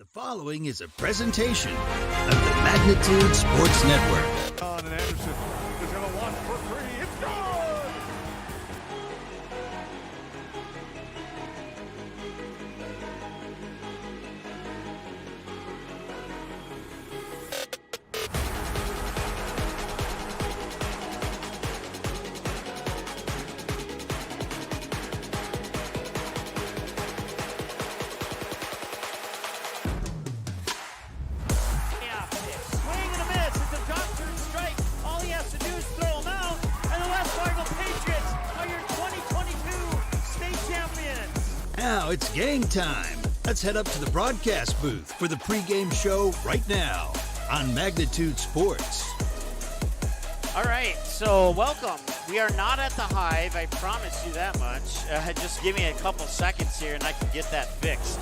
The following is a presentation of the Magnitude Sports Network. And Anderson is going to launch for three. It's good! Now it's game time. Let's head up to the broadcast booth for the pregame show right now on Magnitude Sports. All right, so welcome. We are not at the Hive, I promise you that much. Just give me a couple seconds here and I can get that fixed.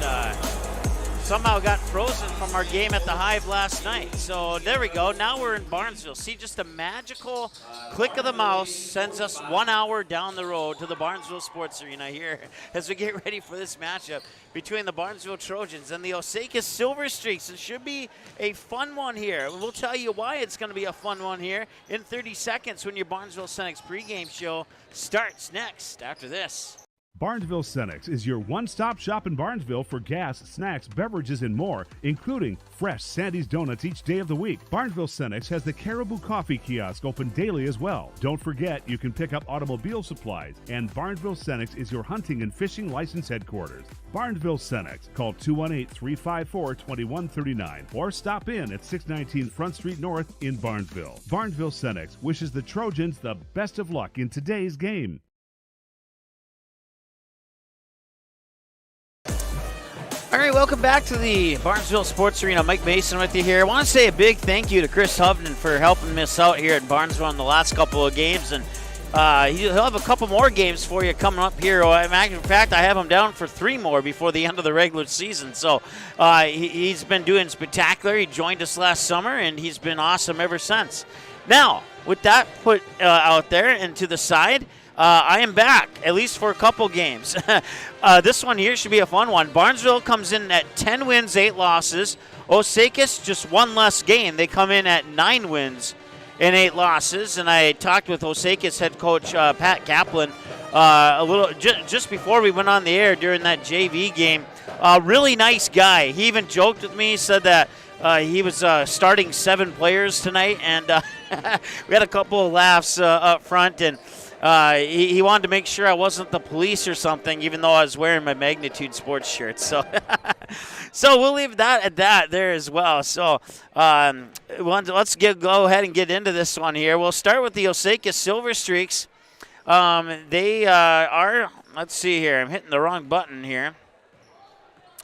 Somehow got frozen from our game at the Hive last night. So there we go. Now we're in Barnesville. See, just a magical click of the mouse sends us 1 hour down the road to the Barnesville Sports Arena here as we get ready for this matchup between the Barnesville Trojans and the Osakis Silver Streaks. It should be a fun one here. We'll tell you why it's going to be a fun one here in 30 seconds when your Barnesville Cenex pregame show starts next after this. Barnesville Cenex is your one-stop shop in Barnesville for gas, snacks, beverages, and more, including fresh Sandy's Donuts each day of the week. Barnesville Cenex has the Caribou Coffee Kiosk open daily as well. Don't forget, you can pick up automobile supplies, and Barnesville Cenex is your hunting and fishing license headquarters. Barnesville Cenex. Call 218-354-2139 or stop in at 619 Front Street North in Barnesville. Barnesville Cenex wishes the Trojans the best of luck in today's game. All right, welcome back to the Barnesville Sports Arena. Mike Mason with you here. I want to say a big thank you to Chris Hovden for helping us out here at Barnesville in the last couple of games. And he'll have a couple more games for you coming up here. In fact, I have him down for 3 more before the end of the regular season. So he's been doing spectacular. He joined us last summer, and he's been awesome ever since. Now, with that put out there and to the side, I am back, at least for a couple games. This one here should be a fun one. Barnesville comes in at 10 wins, 8 losses. Osakis, just 1 less game. They come in at 9 wins and 8 losses. And I talked with Osakis head coach Pat Kaplan a little just before we went on the air during that JV game. Really nice guy. He even joked with me, said that he was starting 7 players tonight, and we had a couple of laughs up front. And he wanted to make sure I wasn't the police or something, even though I was wearing my Magnitude Sports shirt. So so we'll leave that at that there as well. So let's go ahead and get into this one here. We'll start with the Osakis Silver Streaks. They are, let's see here. I'm hitting the wrong button here.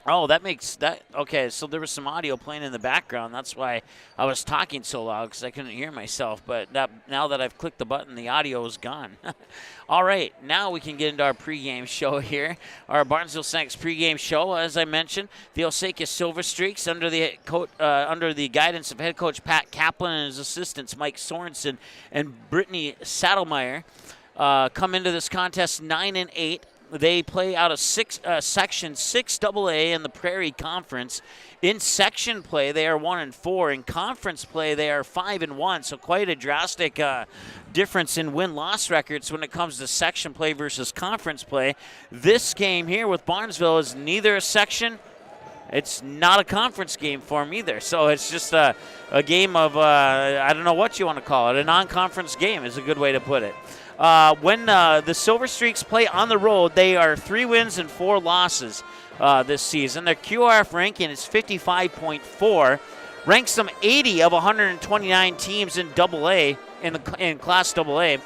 Oh, that makes that okay. So there was some audio playing in the background. That's why I was talking so loud, because I couldn't hear myself. But now that I've clicked the button, the audio is gone. All right, now we can get into our pregame show here. Our Barnesville Cenex pregame show, as I mentioned, the Osakis Silver Streaks under the guidance of head coach Pat Kaplan and his assistants Mike Sorensen and Brittany Saddlemeyer, come into this contest 9-8. They play out of Section 6AA in the Prairie Conference. In section play, they are 1-4. In conference play, they are 5-1. So quite a drastic difference in win-loss records when it comes to section play versus conference play. This game here with Barnesville is neither a section. It's not a conference game for them either. So it's just a game of, I don't know what you want to call it. A non-conference game is a good way to put it. When the Silver Streaks play on the road, they are 3 wins and 4 losses this season. Their QRF ranking is 55.4, ranks them 80 of 129 teams in AA in Class AA,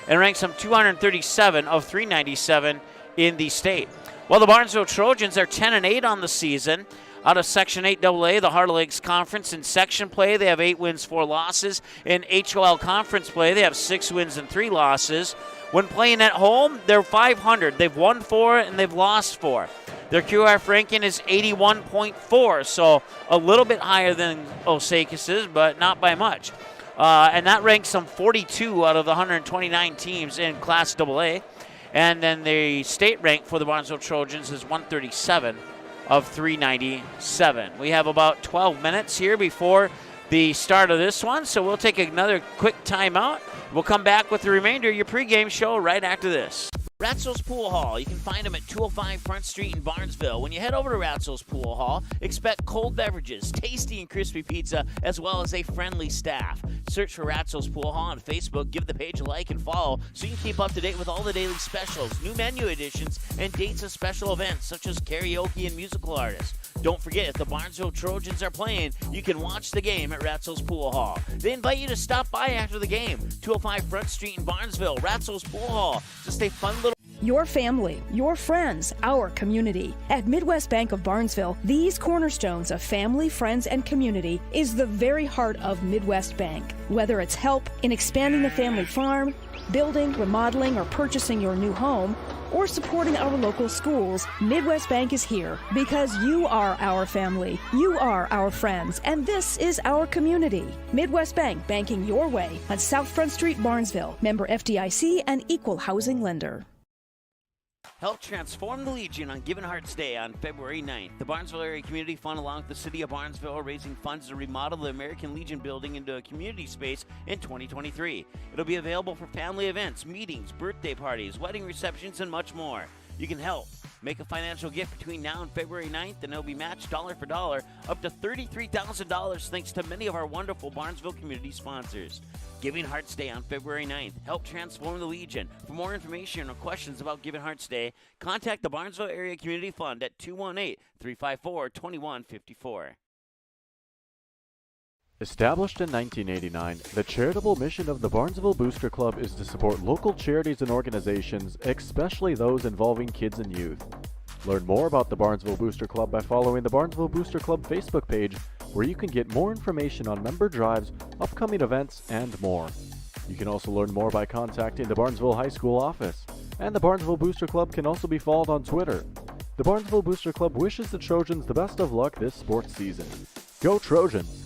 and ranks them 237 of 397 in the state. Well, the Barnesville Trojans are 10-8 on the season. Out of Section 8AA, the Heart of Lakes Conference. In section play, they have 8 wins, 4 losses. In HOL Conference play, they have 6 wins and 3 losses. When playing at home, they're 500. They've won 4 and they've lost 4. Their QRF ranking is 81.4, so a little bit higher than Osakis's, but not by much. And that ranks them 42 out of the 129 teams in Class AA. And then the state rank for the Barnesville Trojans is 137 of $397. We have about 12 minutes here before the start of this one, so we'll take another quick timeout. We'll come back with the remainder of your pregame show right after this. Ratzel's Pool Hall. You can find them at 205 Front Street in Barnesville. When you head over to Ratzel's Pool Hall, expect cold beverages, tasty and crispy pizza, as well as a friendly staff. Search for Ratzel's Pool Hall on Facebook, give the page a like and follow so you can keep up to date with all the daily specials, new menu additions, and dates of special events such as karaoke and musical artists. Don't forget, if the Barnesville Trojans are playing, you can watch the game at Ratzel's Pool Hall. They invite you to stop by after the game. 205 Front Street in Barnesville, Ratzel's Pool Hall. Just a fun little... Your family, your friends, our community. At Midwest Bank of Barnesville, these cornerstones of family, friends, and community is the very heart of Midwest Bank. Whether it's help in expanding the family farm, building, remodeling, or purchasing your new home, or supporting our local schools, Midwest Bank is here because you are our family, you are our friends, and this is our community. Midwest Bank, banking your way on South Front Street, Barnesville. Member FDIC and equal housing lender. Help transform the Legion on Given Hearts Day on February 9th. The Barnesville Area Community Fund, along with the City of Barnesville, are raising funds to remodel the American Legion building into a community space in 2023. It'll be available for family events, meetings, birthday parties, wedding receptions, and much more. You can help. Make a financial gift between now and February 9th, and it'll be matched dollar for dollar up to $33,000 thanks to many of our wonderful Barnesville community sponsors. Giving Hearts Day on February 9th. Help transform the Legion. For more information or questions about Giving Hearts Day, contact the Barnesville Area Community Fund at 218-354-2154. Established in 1989, the charitable mission of the Barnesville Booster Club is to support local charities and organizations, especially those involving kids and youth. Learn more about the Barnesville Booster Club by following the Barnesville Booster Club Facebook page, where you can get more information on member drives, upcoming events, and more. You can also learn more by contacting the Barnesville High School office, and the Barnesville Booster Club can also be followed on Twitter. The Barnesville Booster Club wishes the Trojans the best of luck this sports season. Go Trojans!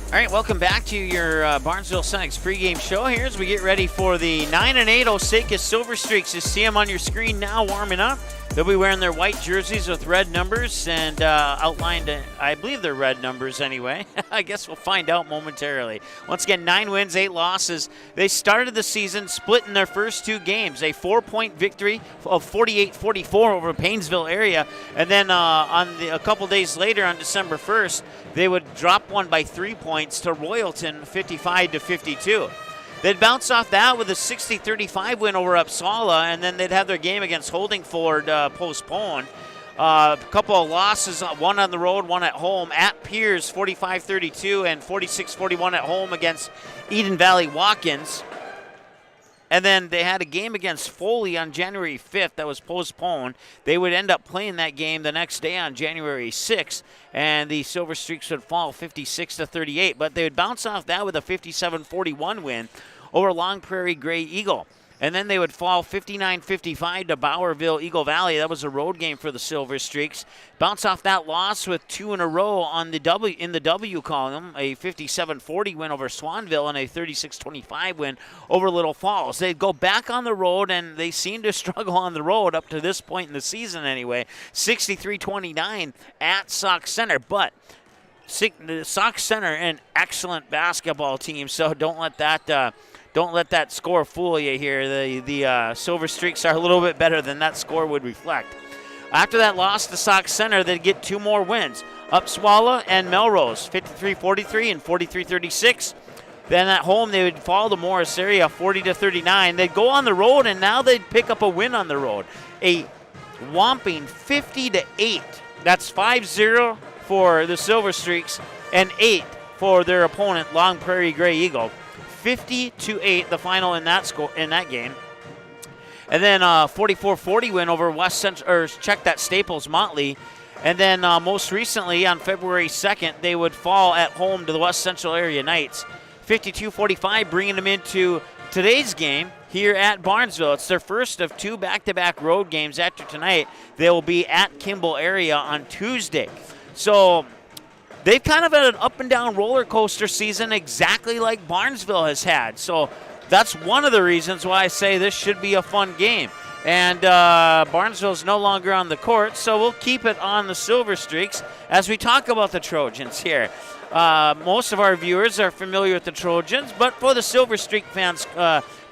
All right, welcome back to your Barnesville Cenex pregame show here as we get ready for the 9-8 Osakis Silver Streaks. You see them on your screen now warming up. They'll be wearing their white jerseys with red numbers and outlined, I believe they're red numbers anyway. I guess we'll find out momentarily. Once again, 9 wins, 8 losses. They started the season split in their first 2 games, a 4-point victory of 48-44 over Paynesville area. And then a couple days later on December 1st, they would drop one by 3 points to Royalton, 55-52. They'd bounce off that with a 60-35 win over Uppsala, and then they'd have their game against Holdingford postponed. A couple of losses, one on the road, one at home. At Piers, 45-32 and 46-41 at home against Eden Valley Watkins. And then they had a game against Foley on January 5th that was postponed. They would end up playing that game the next day on January 6th, and the Silver Streaks would fall 56-38. But they would bounce off that with a 57-41 win over Long Prairie Gray Eagle. And then they would fall 59-55 to Bowerville Eagle Valley. That was a road game for the Silver Streaks. Bounce off that loss with 2 in a row on the W column, a 57-40 win over Swanville and a 36-25 win over Little Falls. They'd go back on the road, and they seem to struggle on the road up to this point in the season anyway. 63-29 at Sauk Center, but Sauk Center, an excellent basketball team, so don't let that score fool you here. The Silver Streaks are a little bit better than that score would reflect. After that loss to Sauk Center, they'd get 2 more wins. Uppsala and Melrose, 53-43 and 43-36. Then at home, they would fall to Morris area, 40-39. They'd go on the road, and now they'd pick up a win on the road. A whopping 50-8. That's 5-0 for the Silver Streaks and 8 for their opponent, Long Prairie Gray Eagle. 50-8, the final in that game. And then 44-40 win over Staples Motley. And then most recently on February 2nd, they would fall at home to the West Central Area Knights. 52-45, bringing them into today's game here at Barnesville. It's their first of 2 back-to-back road games. After tonight, they will be at Kimball area on Tuesday. So they've kind of had an up-and-down roller coaster season exactly like Barnesville has had. So that's one of the reasons why I say this should be a fun game. And Barnesville's no longer on the court, so we'll keep it on the Silver Streaks as we talk about the Trojans here. Most of our viewers are familiar with the Trojans, but for the Silver Streak fans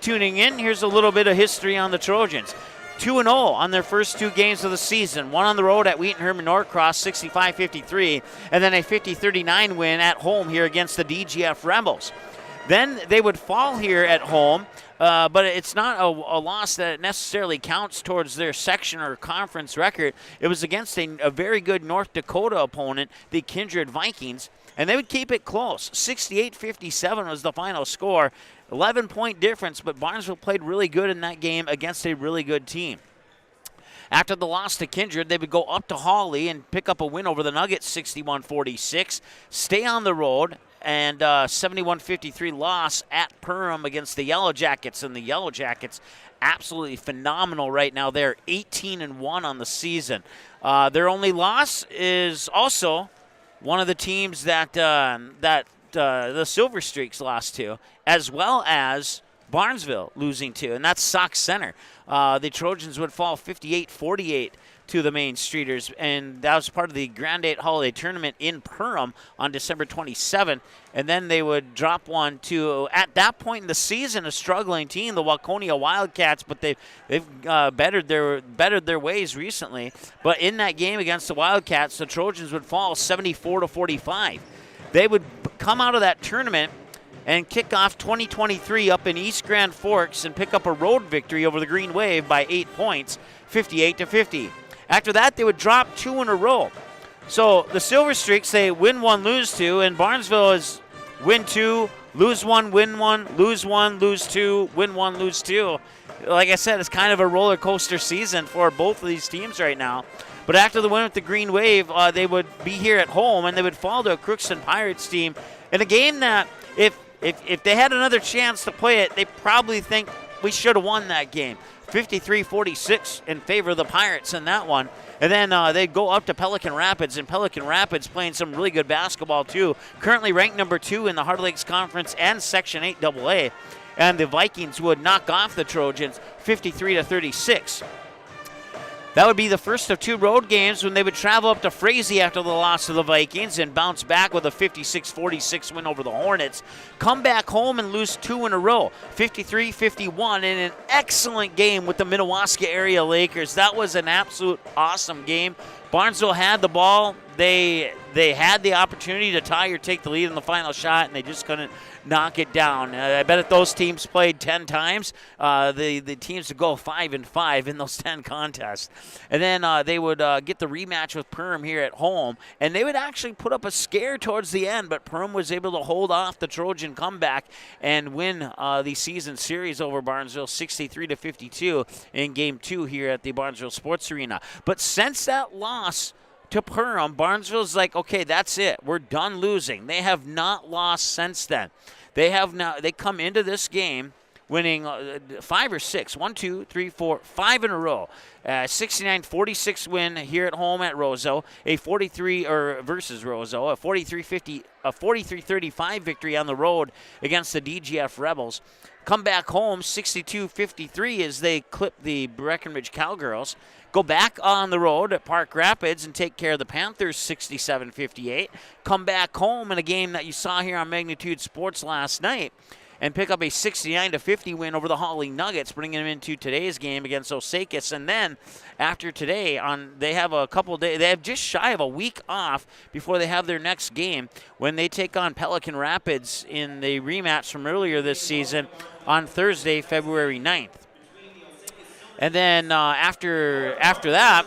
tuning in, here's a little bit of history on the Trojans. 2-0 on their first 2 games of the season. One on the road at Wheaton Herman Norcross, 65-53, and then a 50-39 win at home here against the DGF Rebels. Then they would fall here at home, but it's not a loss that necessarily counts towards their section or conference record. It was against a very good North Dakota opponent, the Kindred Vikings, and they would keep it close. 68-57 was the final score. 11-point difference, but Barnesville played really good in that game against a really good team. After the loss to Kindred, they would go up to Hawley and pick up a win over the Nuggets, 61-46, stay on the road, and 71-53 loss at Perham against the Yellow Jackets. And the Yellow Jackets, absolutely phenomenal right now. They're 18-1 on the season. Their only loss is also one of the teams that the Silver Streaks lost to, as well as Barnesville losing to, and that's Sauk Center. The Trojans would fall 58-48 to the Main Streeters, and that was part of the Grand 8 Holiday Tournament in Perham on December 27. And then they would drop one to, at that point in the season, a struggling team, the Waconia Wildcats, but they've bettered their ways recently. But in that game against the Wildcats, the Trojans would fall 74-45. They would come out of that tournament and kick off 2023 up in East Grand Forks and pick up a road victory over the Green Wave by 8 points, 58-50. After that, they would drop 2 in a row. So the Silver Streaks, they win 1, lose 2, and Barnesville is win 2, lose 1, win 1, lose 1, lose 2, win 1, lose 2. Like I said, it's kind of a roller coaster season for both of these teams right now. But after the win with the Green Wave, they would be here at home, and they would fall to a Crookston Pirates team in a game that if they had another chance to play it, they probably think we should have won that game. 53-46 in favor of the Pirates in that one. And then they'd go up to Pelican Rapids, and Pelican Rapids playing some really good basketball too. Currently ranked number 2 in the Heart Lakes Conference and Section 8 AA. And the Vikings would knock off the Trojans 53-36. That would be the first of 2 road games when they would travel up to Frazee after the loss to the Vikings and bounce back with a 56-46 win over the Hornets. Come back home and lose 2 in a row, 53-51, in an excellent game with the Minnewaska area Lakers. That was an absolute awesome game. Barnesville had the ball. They had the opportunity to tie or take the lead in the final shot, and they just couldn't knock it down. I bet if those teams played 10 times, the teams would go 5-5 in those 10 contests. And then they would get the rematch with Perham here at home, and they would actually put up a scare towards the end, but Perham was able to hold off the Trojan comeback and win the season series over Barnesville 63-52 in Game 2 here at the Barnesville Sports Arena. But since that loss to Perham, Barnesville's like, okay, that's it. We're done losing. They have not lost since then. They come into this game winning 5 or 6, 1, 2, 3, 4, 5 in a row. 69-46 win here at home at Roseau, versus Roseau, a 43-35 victory on the road against the DGF Rebels. Come back home 62-53 as they clip the Breckenridge Cowgirls. Go back on the road at Park Rapids and take care of the Panthers 67-58. Come back home in a game that you saw here on Magnitude Sports last night and pick up a 69-50 win over the Hawley Nuggets, bringing them into today's game against Osakis. And then after today, they have a couple days, they have just shy of a week off before they have their next game when they take on Pelican Rapids in the rematch from earlier this season on Thursday, February 9th. And then after that,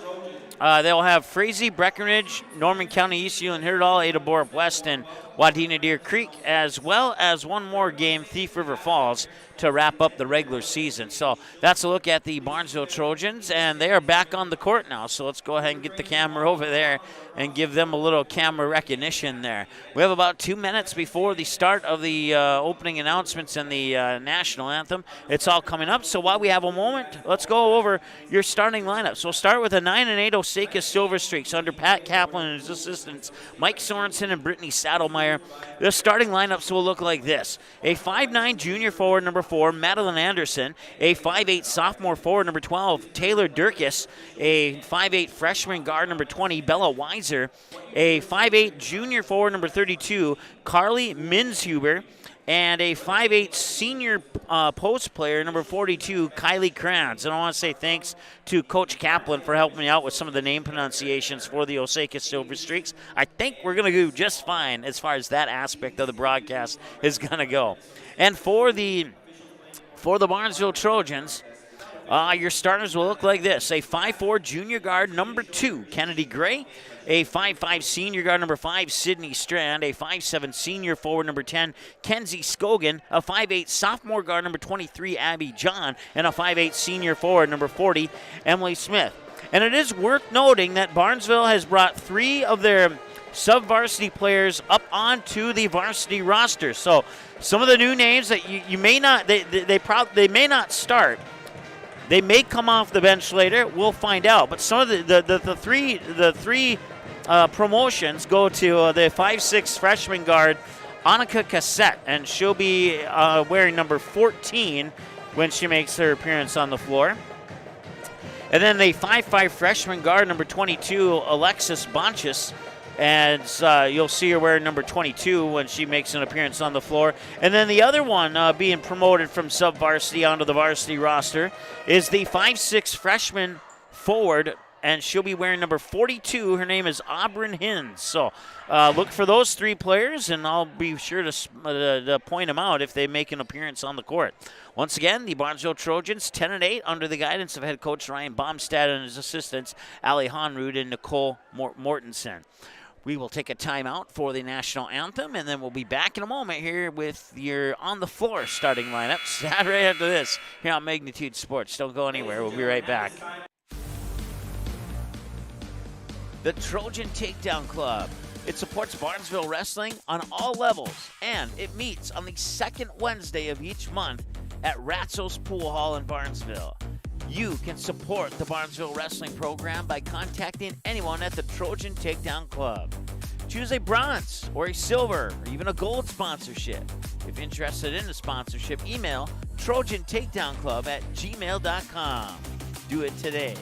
they'll have Frazee, Breckenridge, Norman County, East Hewlin, Hirdal, Ada Borup West, and Wadena Deer Creek, as well as one more game, Thief River Falls, to wrap up the regular season. So that's a look at the Barnesville Trojans, and they are back on the court now. So let's go ahead and get the camera over there and give them a little camera recognition there. We have about 2 minutes before the start of the opening announcements and the national anthem. It's all coming up. So while we have a moment, let's go over your starting lineup. So we'll start with a 9-8 Osakis Silver Streaks under Pat Kaplan and his assistants, Mike Sorensen and Brittany Saddlemeyer Stoudemire. The starting lineups will look like this. A 5'9 junior forward, number 4, Madeline Anderson. A 5'8 sophomore forward, number 12, Taylor Durkis. A 5'8 freshman guard, number 20, Bella Weiser. A 5'8 junior forward, number 32, Carly Minshuber. And a 5'8 senior post player, number 42, Kylie Kranz. And I want to say thanks to Coach Kaplan for helping me out with some of the name pronunciations for the Osakis Silver Streaks. I think we're going to do just fine as far as that aspect of the broadcast is going to go. And for the Barnesville Trojans, your starters will look like this. A 5'4 junior guard, number 2, Kennedy Gray. A 5'5 senior guard, number 5, Sydney Strand. A 5'7 senior forward, number 10, Kenzie Scogan. A 5'8 sophomore guard, number 23, Abby John. And a 5'8 senior forward, number 40, Emily Smith. And it is worth noting that Barnesville has brought 3 of their sub-varsity players up onto the varsity roster. So some of the new names that you may not, they may not start. They may come off the bench later. We'll find out. But some of the three promotions go to the 5'6 freshman guard, Annika Cassette, and she'll be wearing number 14 when she makes her appearance on the floor. And then the 5'5 freshman guard, number 22, Alexis Bonchis, and you'll see her wearing number 22 when she makes an appearance on the floor. And then the other one being promoted from sub-varsity onto the varsity roster is the 5'6 freshman forward, and she'll be wearing number 42. Her name is Aubryn Hins. So look for those 3 players, and I'll be sure to point them out if they make an appearance on the court. Once again, the Barnesville Trojans 10-8 under the guidance of head coach Ryan Baumstad and his assistants Ali Honrud and Nicole Mortensen. We will take a timeout for the national anthem, and then we'll be back in a moment here with your on-the-floor starting lineups right after this here on Magnitude Sports. Don't go anywhere. We'll be right back. The Trojan Takedown Club. It supports Barnesville wrestling on all levels, and it meets on the second Wednesday of each month at Ratzo's Pool Hall in Barnesville. You can support the Barnesville Wrestling program by contacting anyone at the Trojan Takedown Club. Choose a bronze or a silver or even a gold sponsorship. If interested in a sponsorship, email trojantakedownclub@gmail.com. Do it today.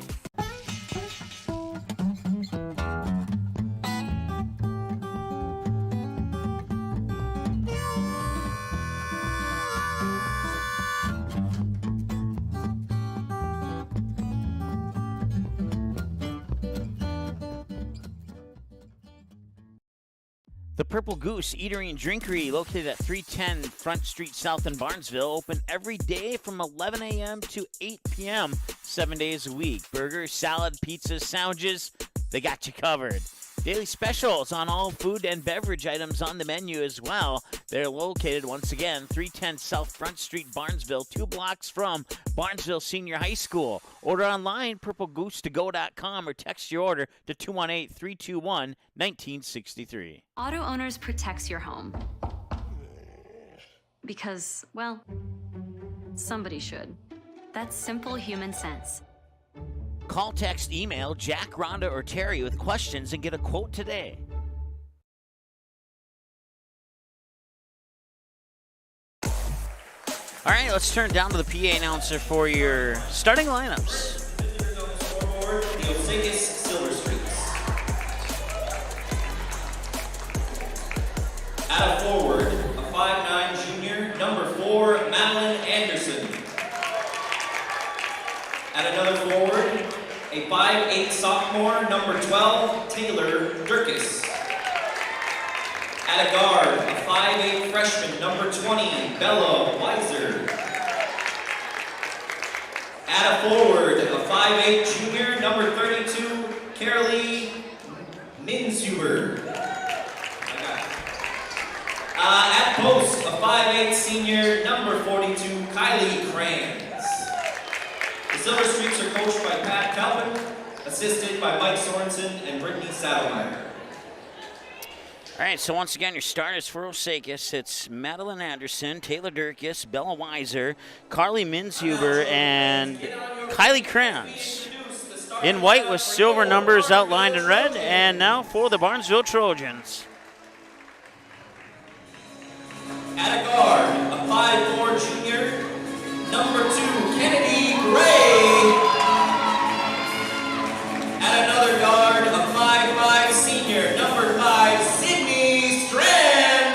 The Purple Goose Eatery and Drinkery, located at 310 Front Street South in Barnesville, open every day from 11 a.m. to 8 p.m., 7 days a week. Burgers, salad, pizzas, sandwiches, they got you covered. Daily specials on all food and beverage items on the menu as well. They're located, once again, 310 South Front Street, Barnesville, 2 blocks from Barnesville Senior High School. Order online, purplegoose2go.com, or text your order to 218-321-1963. Auto Owners protects your home. Because, well, somebody should. That's simple human sense. Call, text, email Jack, Rhonda, or Terry with questions and get a quote today. All right, let's turn down to the PA announcer for your starting lineups. The Osakis Silver Streaks. At a forward, a 5'9 junior, number 4, Madeline Anderson. At another forward, a 5'8 sophomore, number 12, Taylor Durkis. At a guard, a 5'8 freshman, number 20, Bella Weiser. At a forward, a 5'8 junior, number 32, Carolee Minshuber. At post, a 5'8 senior, number 42, Kylie Kranz. The Silver Streaks are coached by Pat Calvin, assisted by Mike Sorensen and Brittany Stoudemire. All right, so once again, your starters for Osakis, it's Madeline Anderson, Taylor Durkis, Bella Weiser, Carly Minshuber, and Kylie Kranz. In white with silver numbers outlined in red, and now for the Barnesville Trojans. At a guard, a 5'4" junior, number 2, Kennedy Gray. At another guard, a 5'5" senior, number 5, Sydney Strand.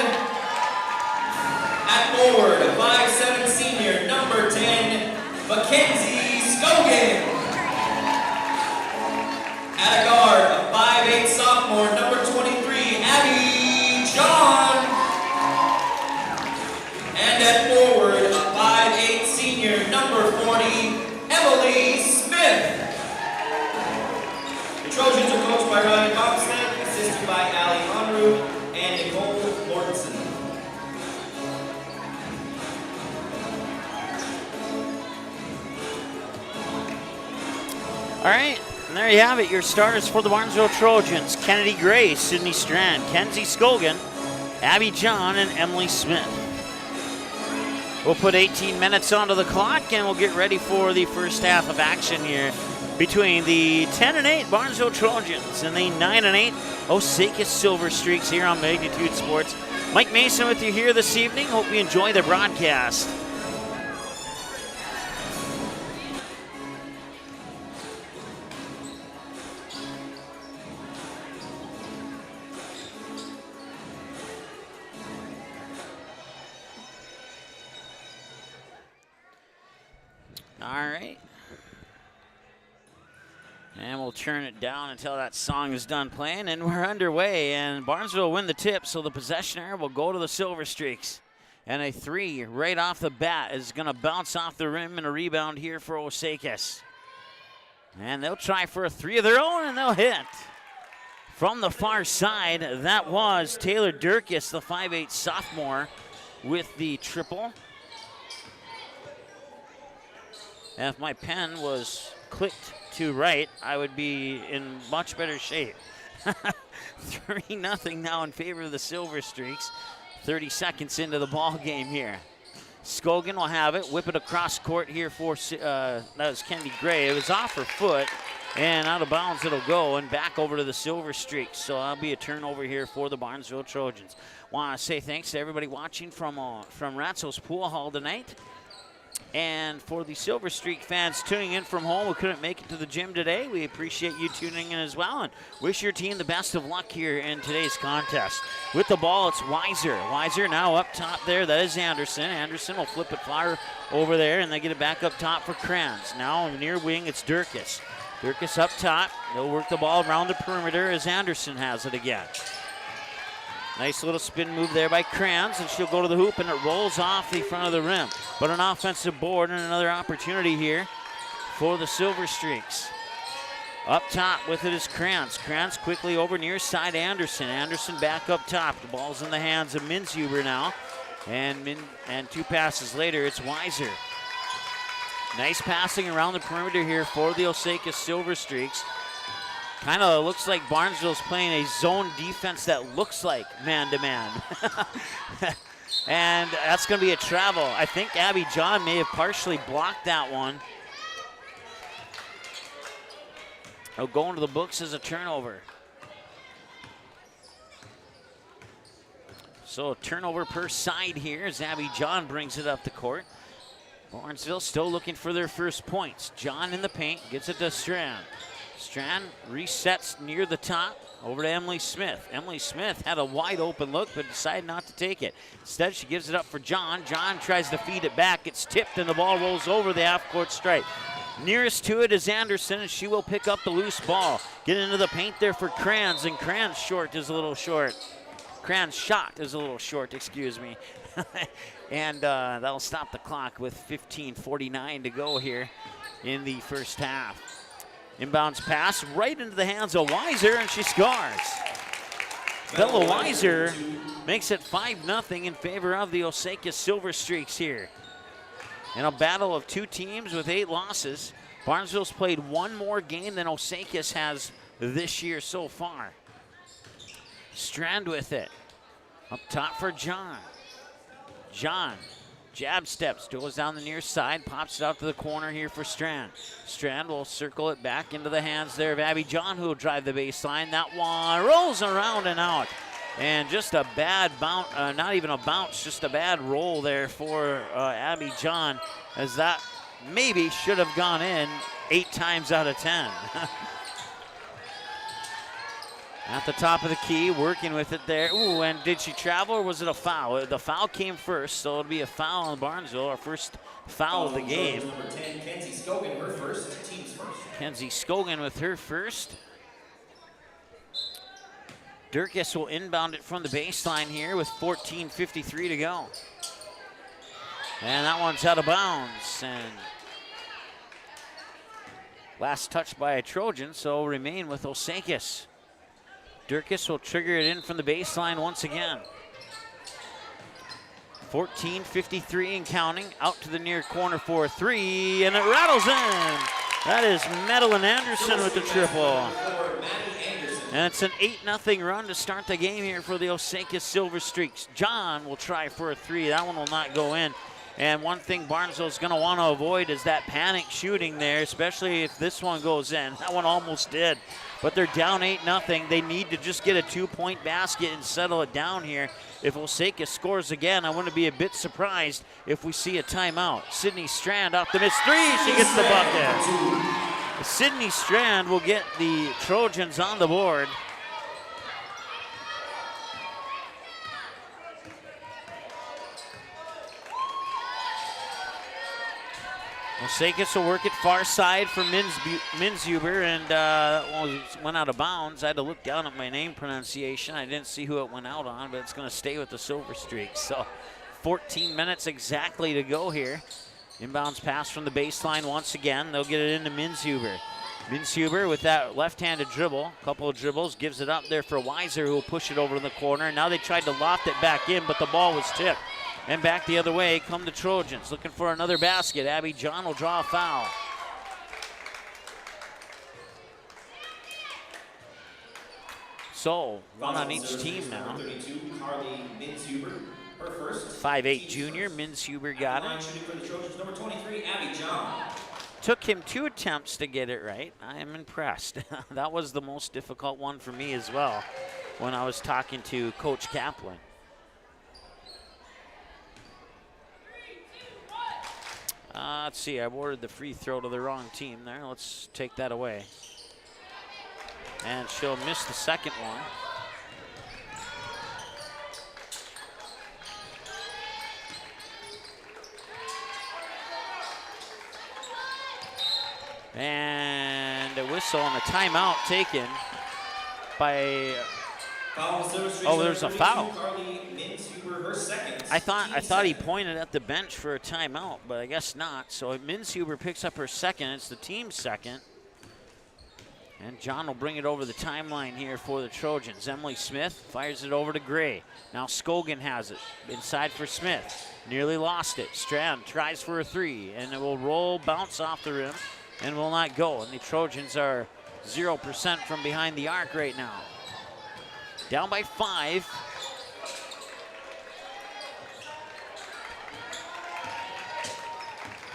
At forward, a 5'7" senior, number 10, Mackenzie Scogan. At a guard, a 5'8" sophomore, number 23, Abby John. And at forward, a 5'8" senior, number 40, Emily Smith. The Trojans are coached by Ryan Boxman, assisted by Ali Unruh and Nicole Mortensen. All right, and there you have it, your starters for the Barnesville Trojans. Kennedy Gray, Sydney Strand, Kenzie Scogan, Abby John, and Emily Smith. We'll put 18 minutes onto the clock, and we'll get ready for the first half of action here between the 10-8 Barnesville Trojans and the 9-8 Osakis Silver Streaks here on Magnitude Sports. Mike Mason with you here this evening. Hope you enjoy the broadcast. All right. And we'll turn it down until that song is done playing, and we're underway. And Barnesville will win the tip, so the possession area will go to the Silver Streaks. And a 3 right off the bat is going to bounce off the rim, and a rebound here for Osakis. And they'll try for a 3 of their own, and they'll hit. From the far side, that was Taylor Durkis, the 5'8" sophomore, with the triple. And if my pen was clicked to right, I would be in much better shape. 3-0 now in favor of the Silver Streaks. 30 seconds into the ball game here. Scogan will have it, whip it across court here for, that was Kennedy Gray. It was off her foot, and out of bounds it'll go, and back over to the Silver Streaks. So that'll be a turnover here for the Barnesville Trojans. Want to say thanks to everybody watching from Ratzo's Pool Hall tonight. And for the Silver Streak fans tuning in from home who couldn't make it to the gym today, we appreciate you tuning in as well and wish your team the best of luck here in today's contest. With the ball, it's Weiser. Weiser now up top there. That is Anderson. Anderson will flip it far over there, and they get it back up top for Kranz. Now near wing, it's Durkis. Durkis up top. They'll work the ball around the perimeter as Anderson has it again. Nice little spin move there by Kranz, and she'll go to the hoop, and it rolls off the front of the rim. But an offensive board and another opportunity here for the Silver Streaks. Up top with it is Kranz. Kranz quickly over near side Anderson. Anderson back up top. The ball's in the hands of Minshuber now. And 2 passes later, it's Weiser. Nice passing around the perimeter here for the Osakis Silver Streaks. Kind of looks like Barnesville's playing a zone defense that looks like man-to-man. And that's going to be a travel. I think Abby John may have partially blocked that one. It'll go into the books as a turnover. So a turnover per side here as Abby John brings it up the court. Barnesville still looking for their first points. John in the paint, gets it to Strand. Strand resets near the top, over to Emily Smith. Emily Smith had a wide open look, but decided not to take it. Instead, she gives it up for John. John tries to feed it back. It's tipped, and the ball rolls over the half-court stripe. Nearest to it is Anderson, and she will pick up the loose ball. Get into the paint there for Kranz, and Kranz shot is a little short, excuse me. And that'll stop the clock with 15:49 to go here in the first half. Inbounds pass right into the hands of Weiser, and she scores. Bella Weiser makes it 5-0 in favor of the Osakis Silver Streaks here. In a battle of 2 teams with 8 losses, Barnesville's played 1 more game than Osakis has this year so far. Strand with it. Up top for John. John. Jab steps, goes down the near side, pops it out to the corner here for Strand. Strand will circle it back into the hands there of Abby John, who will drive the baseline. That one rolls around and out. And just a bad bounce, not even a bounce, just a bad roll there for Abby John, as that maybe should have gone in 8 times out of 10. At the top of the key, working with it there. Ooh, and did she travel or was it a foul? The foul came first, so it'll be a foul on Barnesville, our first foul of the game. Number 10, Kenzie Scogan, her first, team's first. Kenzie Scogan with her first. Durkis will inbound it from the baseline here with 14:53 to go. And that one's out of bounds. And last touch by a Trojan, so remain with Osakis. Durkis will trigger it in from the baseline once again. 14:53 and counting. Out to the near corner for a 3, and it rattles in. That is Madeline Anderson with the triple. And it's an 8-0 run to start the game here for the Osakis Silver Streaks. John will try for a 3. That one will not go in. And one thing Barnesville's going to want to avoid is that panic shooting there, especially if this one goes in. That one almost did. But they're down 8-0. They need to just get a 2-point basket and settle it down here. If Osakis scores again, I wouldn't be a bit surprised if we see a timeout. Sydney Strand off the missed 3. She gets the bucket. Sydney Strand will get the Trojans on the board. Osakis will work it far side for Minzuber, and went out of bounds. I had to look down at my name pronunciation. I didn't see who it went out on, but it's going to stay with the Silver Streaks. So 14 minutes exactly to go here. Inbounds pass from the baseline once again. They'll get it into Minzuber. Minzuber with that left-handed dribble, a couple of dribbles, gives it up there for Weiser, who will push it over to the corner. Now they tried to loft it back in, but the ball was tipped. And back the other way come the Trojans, looking for another basket. Abby John will draw a foul. So, one on each team now. 32, Carly Minzuber, her first. 5'8" junior, Minzuber got it. Shooting for the Trojans, number 23, Abby John. Took him 2 attempts to get it right. I am impressed. That was the most difficult one for me as well when I was talking to Coach Kaplan. Let's see, I awarded the free throw to the wrong team there. Let's take that away. And she'll miss the second one. And a whistle and a timeout taken by. Oh, there's a foul. I thought he pointed at the bench for a timeout, but I guess not. So Minzuber picks up her second. It's the team's second. And John will bring it over the timeline here for the Trojans. Emily Smith fires it over to Gray. Now Scogan has it. Inside for Smith. Nearly lost it. Strand tries for a 3, and it will roll, bounce off the rim, and will not go. And the Trojans are 0% from behind the arc right now. Down by 5.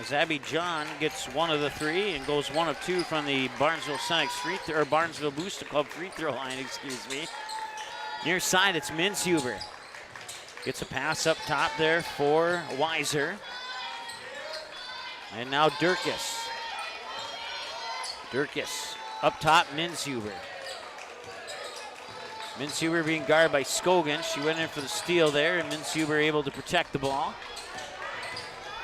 As Abby John gets one of the 3 and goes 1 of 2 from the Barnesville Cenex or Barnesville Booster Club free throw line, excuse me. Near side, it's Minzuber. Gets a pass up top there for Weiser. And now Durkis. Durkis up top, Minzuber. Minzuber being guarded by Scogan. She went in for the steal there, and Minzuber able to protect the ball.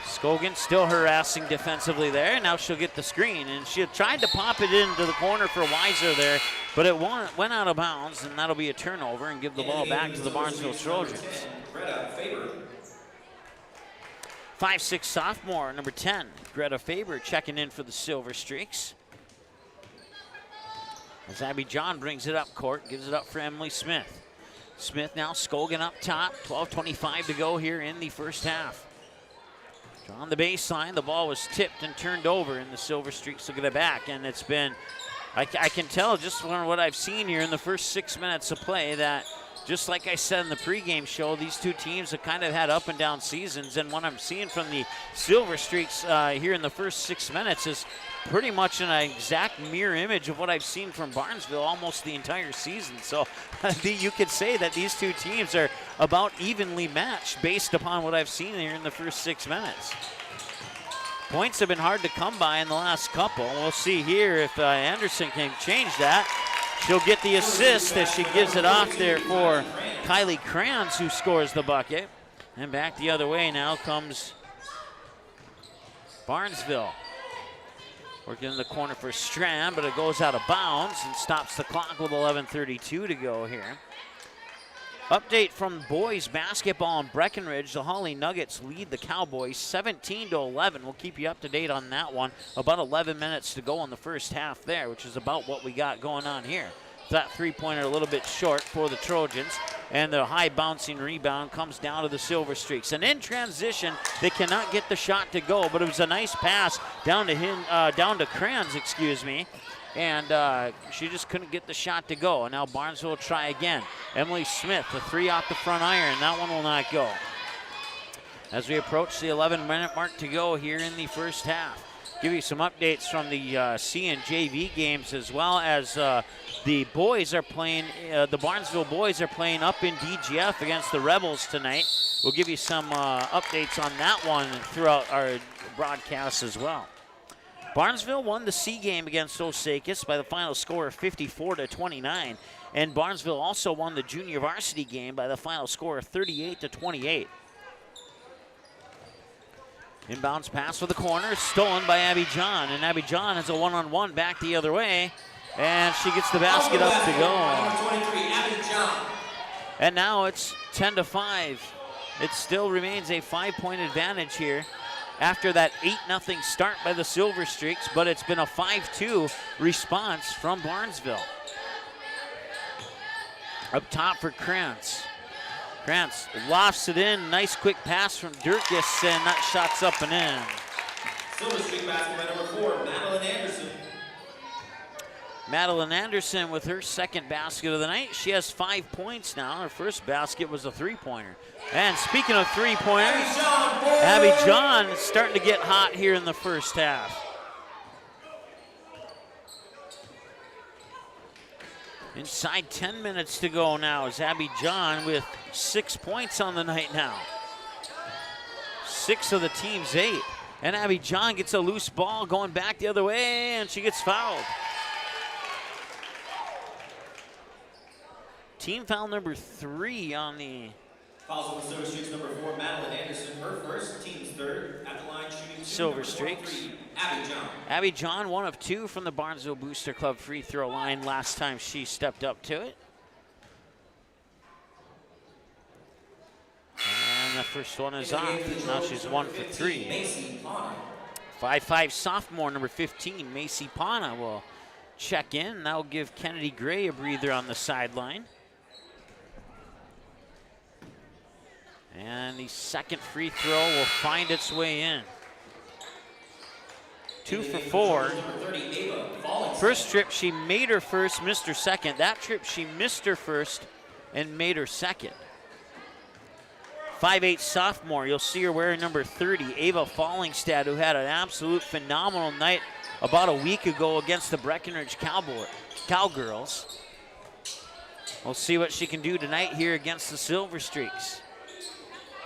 Scogan still harassing defensively there. Now she'll get the screen, and she had tried to pop it into the corner for Weiser there, but it went out of bounds, and that'll be a turnover and give the ball back to the Barnesville Trojans. 5'6" sophomore, number 10, Greta Faber, checking in for the Silver Streaks. As Abby John brings it up court, gives it up for Emily Smith. Smith now Scogan up top, 12:25 to go here in the first half. On the baseline, the ball was tipped and turned over, and the Silver Streaks will get it back. And it's been, I can tell just from what I've seen here in the first 6 minutes of play that just like I said in the pregame show, these two teams have kind of had up and down seasons, and what I'm seeing from the Silver Streaks here in the first 6 minutes is pretty much an exact mirror image of what I've seen from Barnesville almost the entire season. So you could say that these two teams are about evenly matched based upon what I've seen here in the first 6 minutes. Points have been hard to come by in the last couple. We'll see here if Anderson can change that. She'll get the assist as she gives it off there for Kylie Kranz, who scores the bucket. And back the other way now comes Barnesville. Working in the corner for Strand, but it goes out of bounds and stops the clock with 11:32 to go here. Update from boys basketball in Breckenridge. The Holly Nuggets lead the Cowboys 17-11. We'll keep you up to date on that one. About 11 minutes to go in the first half there, which is about what we got going on here. That three-pointer a little bit short for the Trojans, and the high bouncing rebound comes down to the Silver Streaks. And in transition, they cannot get the shot to go, but it was a nice pass down to Kranz, excuse me. And she just couldn't get the shot to go. And now Barnesville will try again. Emily Smith, the three off the front iron. That one will not go. As we approach the 11-minute mark to go here in the first half. Give you some updates from the C and JV games, as well as the boys are playing, the Barnesville boys are playing up in DGF against the Rebels tonight. We'll give you some updates on that one throughout our broadcast as well. Barnesville won the C game against Osakis by the final score of 54-29, and Barnesville also won the junior varsity game by the final score of 38-28. Inbounds pass for the corner, stolen by Abby John, and Abby John has a one-on-one back the other way, and she gets the basket up to go. And now it's 10-5. It still remains a 5-point advantage here after that 8-0 start by the Silver Streaks, but it's been a 5-2 response from Barnesville. Up top for Krantz. Krantz lofts it in, nice quick pass from Durkis, and that shot's up and in. Silver Streak basket by number 4, Madeline Anderson. Madeline Anderson with her second basket of the night. She has 5 points now. Her first basket was a three-pointer. And speaking of three-pointers, Abby John is starting to get hot here in the first half. Inside 10 minutes to go now is Abby John with 6 points on the night now. 6 of the team's 8. And Abby John gets a loose ball going back the other way, and she gets fouled. Team foul number 3 on the fouls on the Silver Streaks, number 4, Madeline Anderson. Her first, team's third. At the line shooting Silver Streaks. Abby John. Abby John, 1 of 2 from the Barnesville Booster Club free throw line last time she stepped up to it. And the first one is off. Now she's 1 for 3. 5'5" sophomore, number 15, Macy Pana will check in. That'll give Kennedy Gray a breather on the sideline. And the second free throw will find its way in. 2 for 4. First trip she made her first, missed her second. That trip she missed her first and made her second. 5'8" sophomore, you'll see her wearing number 30, Ava Fallingstad, who had an absolute phenomenal night about a week ago against the Breckenridge Cowgirls. We'll see what she can do tonight here against the Silver Streaks.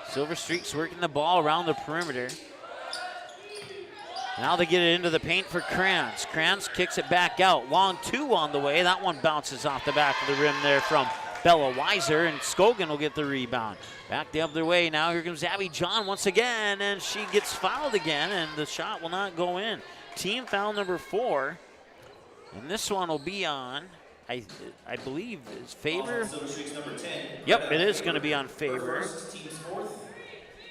Silver Streaks working the ball around the perimeter. Now they get it into the paint for Kranz. Kranz kicks it back out. Long 2 on the way. That one bounces off the back of the rim there from Bella Weiser, and Scogan will get the rebound. Back the other way now. Here comes Abby John once again, and she gets fouled again, and the shot will not go in. Team foul number 4, and this one will be on, I believe, is Faber. Silver Streaks, number 10. Yep, it is going to be on Faber. First, team's 4th.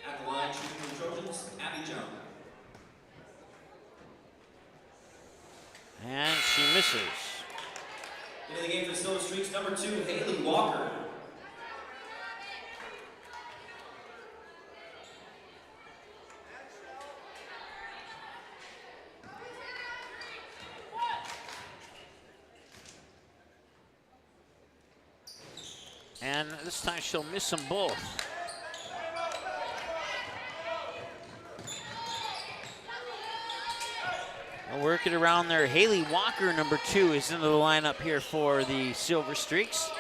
At the line shooting for the Trojans, Abby John. And she misses. Into the game for Silver Streaks, number 2, Haley Walker. And this time she'll miss them both. They'll work it around there. Haley Walker, number 2, is into the lineup here for the Silver Streaks.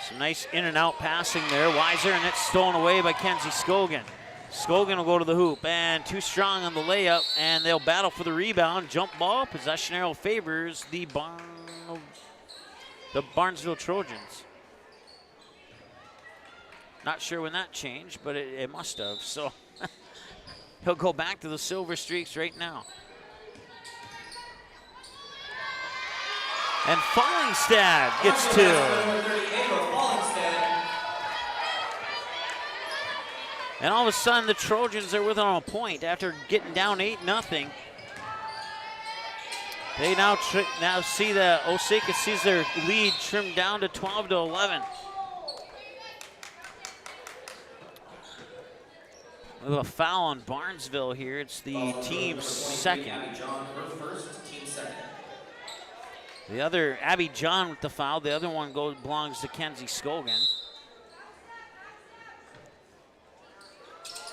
Some nice in and out passing there. Weiser, and it's stolen away by Kenzie Scogan. Scogan will go to the hoop, and too strong on the layup, and they'll battle for the rebound. Jump ball, possession arrow favors the Barnesville Trojans. Not sure when that changed, but it must have. So he'll go back to the Silver Streaks right now. And Fallingstad gets 2. And all of a sudden, the Trojans are within a point after getting down 8-0. They now see that Osakis sees their lead trimmed down to 12-11. With a foul on Barnesville here, it's the team's second. The other, Abby John with the foul. The other one belongs to Kenzie Scogan.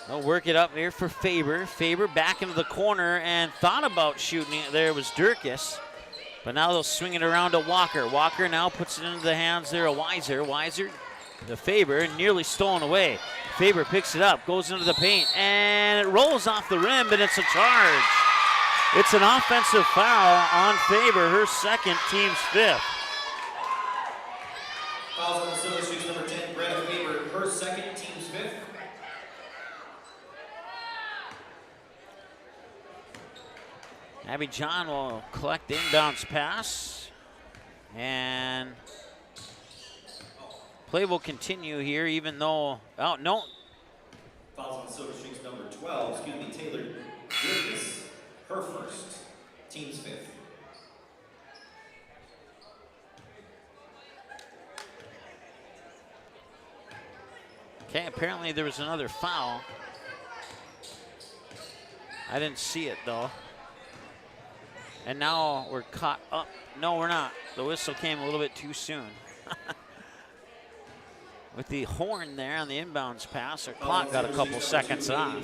They'll work it up here for Faber. Faber back into the corner and thought about shooting it. There was Durkis. But now they'll swing it around to Walker. Walker now puts it into the hands there of Weiser. Weiser to Faber, nearly stolen away. Faber picks it up, goes into the paint, and it rolls off the rim, but it's a charge. It's an offensive foul on Faber, her second, team's 5th. Fouls on the Silver Streaks, number 10, Greta Faber, her second, team's 5th. Abby John will collect the inbounds pass, and play will continue here, even though, oh, no. Fouls on the Silver Streaks, number 12, Taylor Davis, her first, team's 5th. Okay, apparently there was another foul. I didn't see it though. And now we're caught up. No, we're not. The whistle came a little bit too soon. With the horn there on the inbounds pass, our clock got a couple seconds off.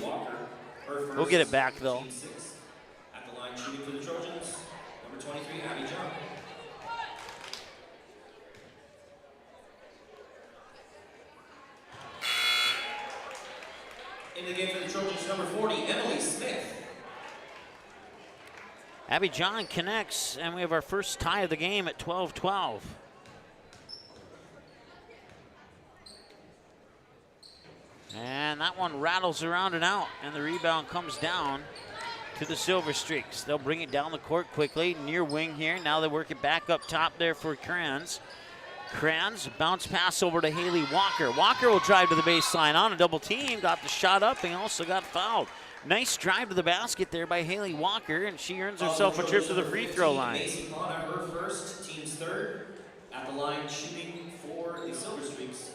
We'll get it back though. At the line shooting for the Trojans, number 23, Abby John. In the game for the Trojans, number 40, Emily Smith. Abby John connects, and we have our first tie of the game at 12-12. And that one rattles around and out, and the rebound comes down to the Silver Streaks. They'll bring it down the court quickly, near wing here. Now they work it back up top there for Kranz. Kranz, bounce pass over to Haley Walker. Walker will drive to the baseline on a double team, got the shot up, and also got fouled. Nice drive to the basket there by Haley Walker, and she earns herself a trip to the free throw line. Macy Connor, her first, team's 3rd. At the line shooting for the Silver Streaks.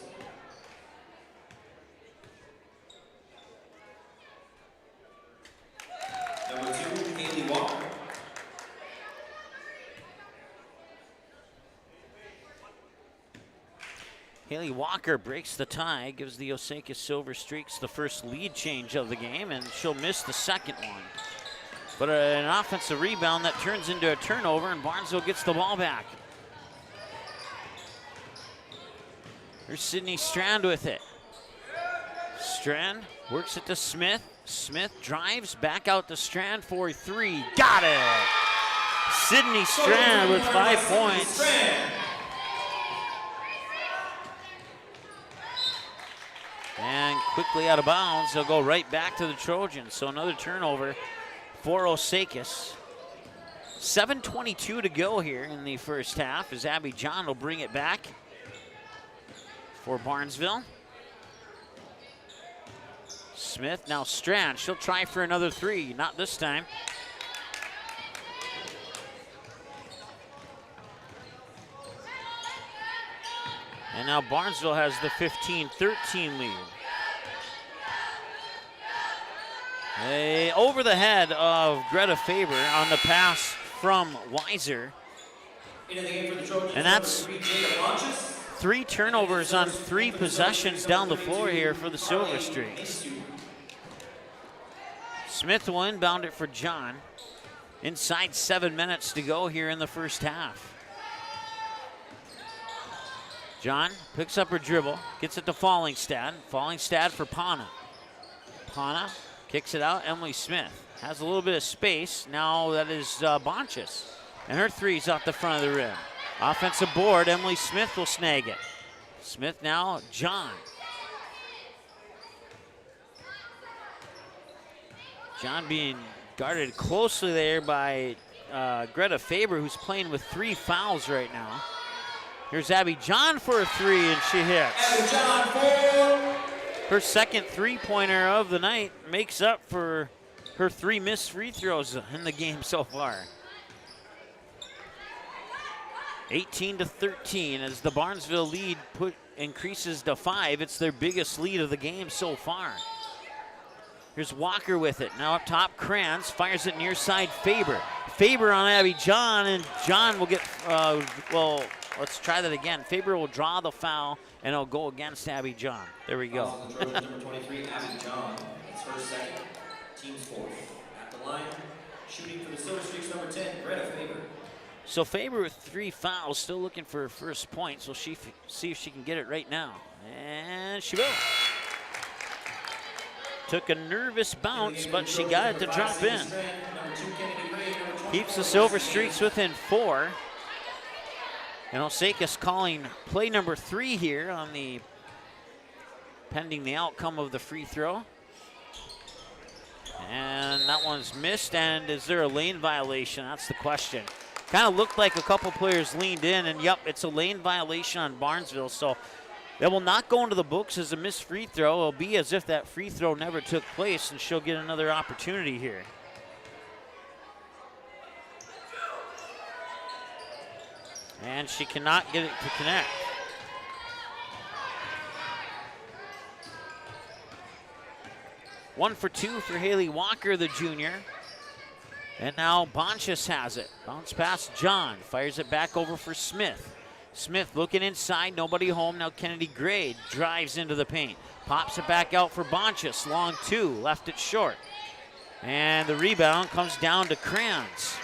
Number 2, Haley Walker. Haley Walker breaks the tie, gives the Osakis Silver Streaks the first lead change of the game, and she'll miss the second one. But an offensive rebound that turns into a turnover, and Barnesville gets the ball back. Here's Sydney Strand with it. Strand works it to Smith. Smith drives back out to Strand for a 3. Got it! Sydney Strand with 5 points. And quickly out of bounds, they'll go right back to the Trojans. So another turnover for Osakis. 7:22 to go here in the first half as Abby John will bring it back for Barnesville. Smith, now Strand. She'll try for another 3. Not this time. And now Barnesville has the 15-13 lead. Over the head of Greta Faber on the pass from Weiser. Into the game for the Trojans, And that's number 3, Jada Bonches. 3 turnovers on 3 possessions down the floor here for the Silver Streaks. Smith will inbound it for John. Inside 7 minutes to go here in the first half. John picks up her dribble, gets it to Fallingstad. Fallingstad for Pana. Pana kicks it out. Emily Smith has a little bit of space. Now that is Bonches. And her three's off the front of the rim. Offensive board, Emily Smith will snag it. Smith now, John. John being guarded closely there by Greta Faber, who's playing with 3 fouls right now. Here's Abby John for a 3, and she hits. Abby John for her second 3-pointer of the night, makes up for her 3 missed free throws in the game so far. 18-13 as the Barnesville lead increases to 5. It's their biggest lead of the game so far. Here's Walker with it. Now up top, Kranz fires it near side, Faber. Faber on Abby John, and John will get, well, let's try that again. Faber will draw the foul, and it'll go against Abby John. There we go. number 23, Abby John. It's her second, team's 4th. At the line, shooting for the Silver Streaks, number 10, Greta Faber. So Faber with 3 fouls, still looking for her first point, so she see if she can get it right now. And she will. Took a nervous bounce, but she got it to drop in. Keeps the Silver Streaks within 4. And Osakis calling play number 3 here on the pending the outcome of the free throw. And that one's missed, and is there a lane violation? That's the question. Kind of looked like a couple players leaned in, and yep, it's a lane violation on Barnesville, so that will not go into the books as a missed free throw. It'll be as if that free throw never took place, and she'll get another opportunity here. And she cannot get it to connect. One for 2 for Haley Walker, the junior. And now Bonches has it. Bounce past John. Fires it back over for Smith. Smith looking inside. Nobody home. Now Kennedy Gray drives into the paint. Pops it back out for Bonches. Long 2. Left it short. And the rebound comes down to Kranz.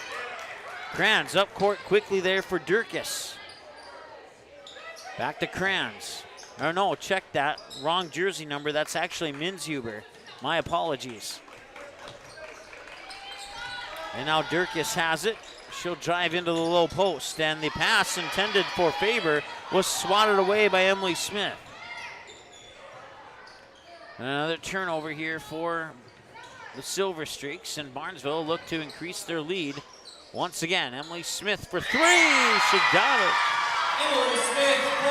Kranz up court quickly there for Durkis. Back to Kranz. Oh no, check that. Wrong jersey number. That's actually Minshuber. My apologies. And now Durkis has it. She'll drive into the low post. And the pass intended for Faber was swatted away by Emily Smith. And another turnover here for the Silver Streaks. And Barnesville look to increase their lead. Once again, Emily Smith for 3. She got it. Emily Smith for.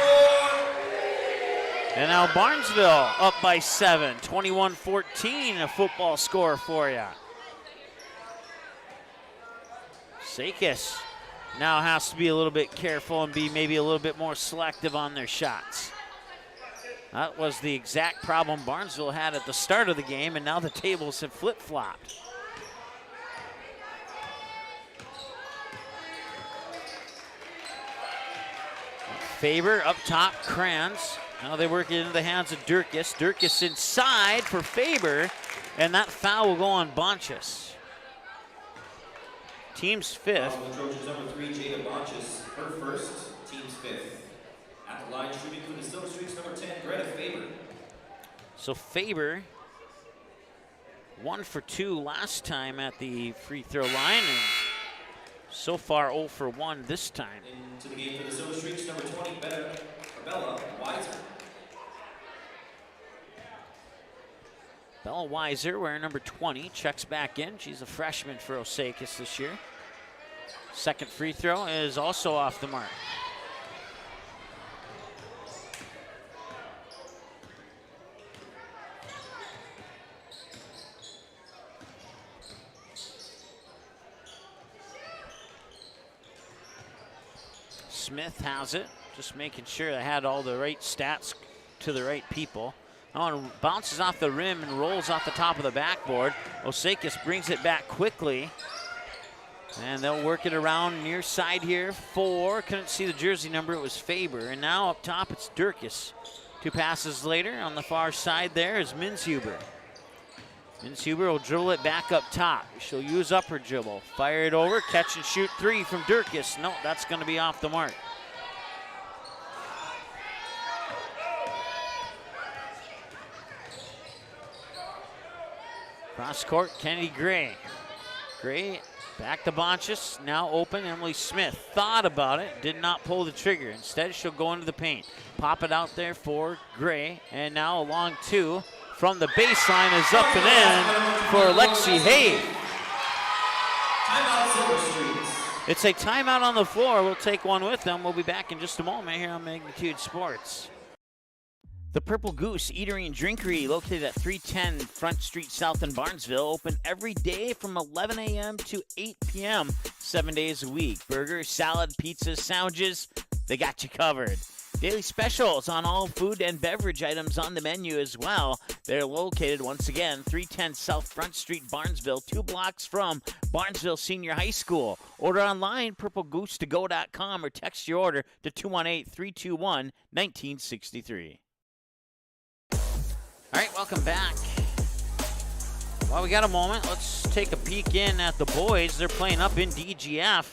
And now Barnesville up by 7. 21-14, a football score for you. Osakis now has to be a little bit careful and be maybe a little bit more selective on their shots. That was the exact problem Barnesville had at the start of the game, and now the tables have flip-flopped. Faber up top, Kranz. Now they work it into the hands of Durkis. Durkis inside for Faber, and that foul will go on Bonches. Team's 5th. The Trojans number 3, Jada Bonches, her first, team's 5th. At the line, shooting for the Silver Streaks, number 10, Greta Faber. So Faber, 1 for 2 last time at the free throw line, and so far 0 for 1 this time. Into the game for the Silver Streaks, number 20, Bella Weiser. Bella Weiser, wearing number 20, checks back in. She's a freshman for Osakis this year. Second free throw is also off the mark. Smith has it, just making sure they had all the right stats to the right people. Oh, and bounces off the rim and rolls off the top of the backboard. Osakis brings it back quickly. And they'll work it around near side here for, couldn't see the jersey number, it was Faber. And now up top it's Durkis. 2 passes later on the far side there is Minshuber. Minshuber will dribble it back up top. She'll use up her dribble. Fire it over, catch and shoot 3 from Durkis. No, that's going to be off the mark. Cross court, Kennedy Gray. Gray back to Bonchus, now open. Emily Smith thought about it, did not pull the trigger. Instead, she'll go into the paint. Pop it out there for Gray, and now a long 2 from the baseline is up and in for Lexi Hay. Timeout, Silver Streaks. It's a timeout on the floor. We'll take one with them. We'll be back in just a moment here on Magnitude Sports. The Purple Goose Eatery and Drinkery, located at 310 Front Street South in Barnesville, open every day from 11 a.m. to 8 p.m., 7 days a week. Burgers, salad, pizzas, sandwiches, they got you covered. Daily specials on all food and beverage items on the menu as well. They're located, once again, 310 South Front Street, Barnesville, 2 blocks from Barnesville Senior High School. Order online, purplegoose2go.com, or text your order to 218-321-1963. All right, welcome back. While we got a moment, let's take a peek in at the boys. They're playing up in DGF.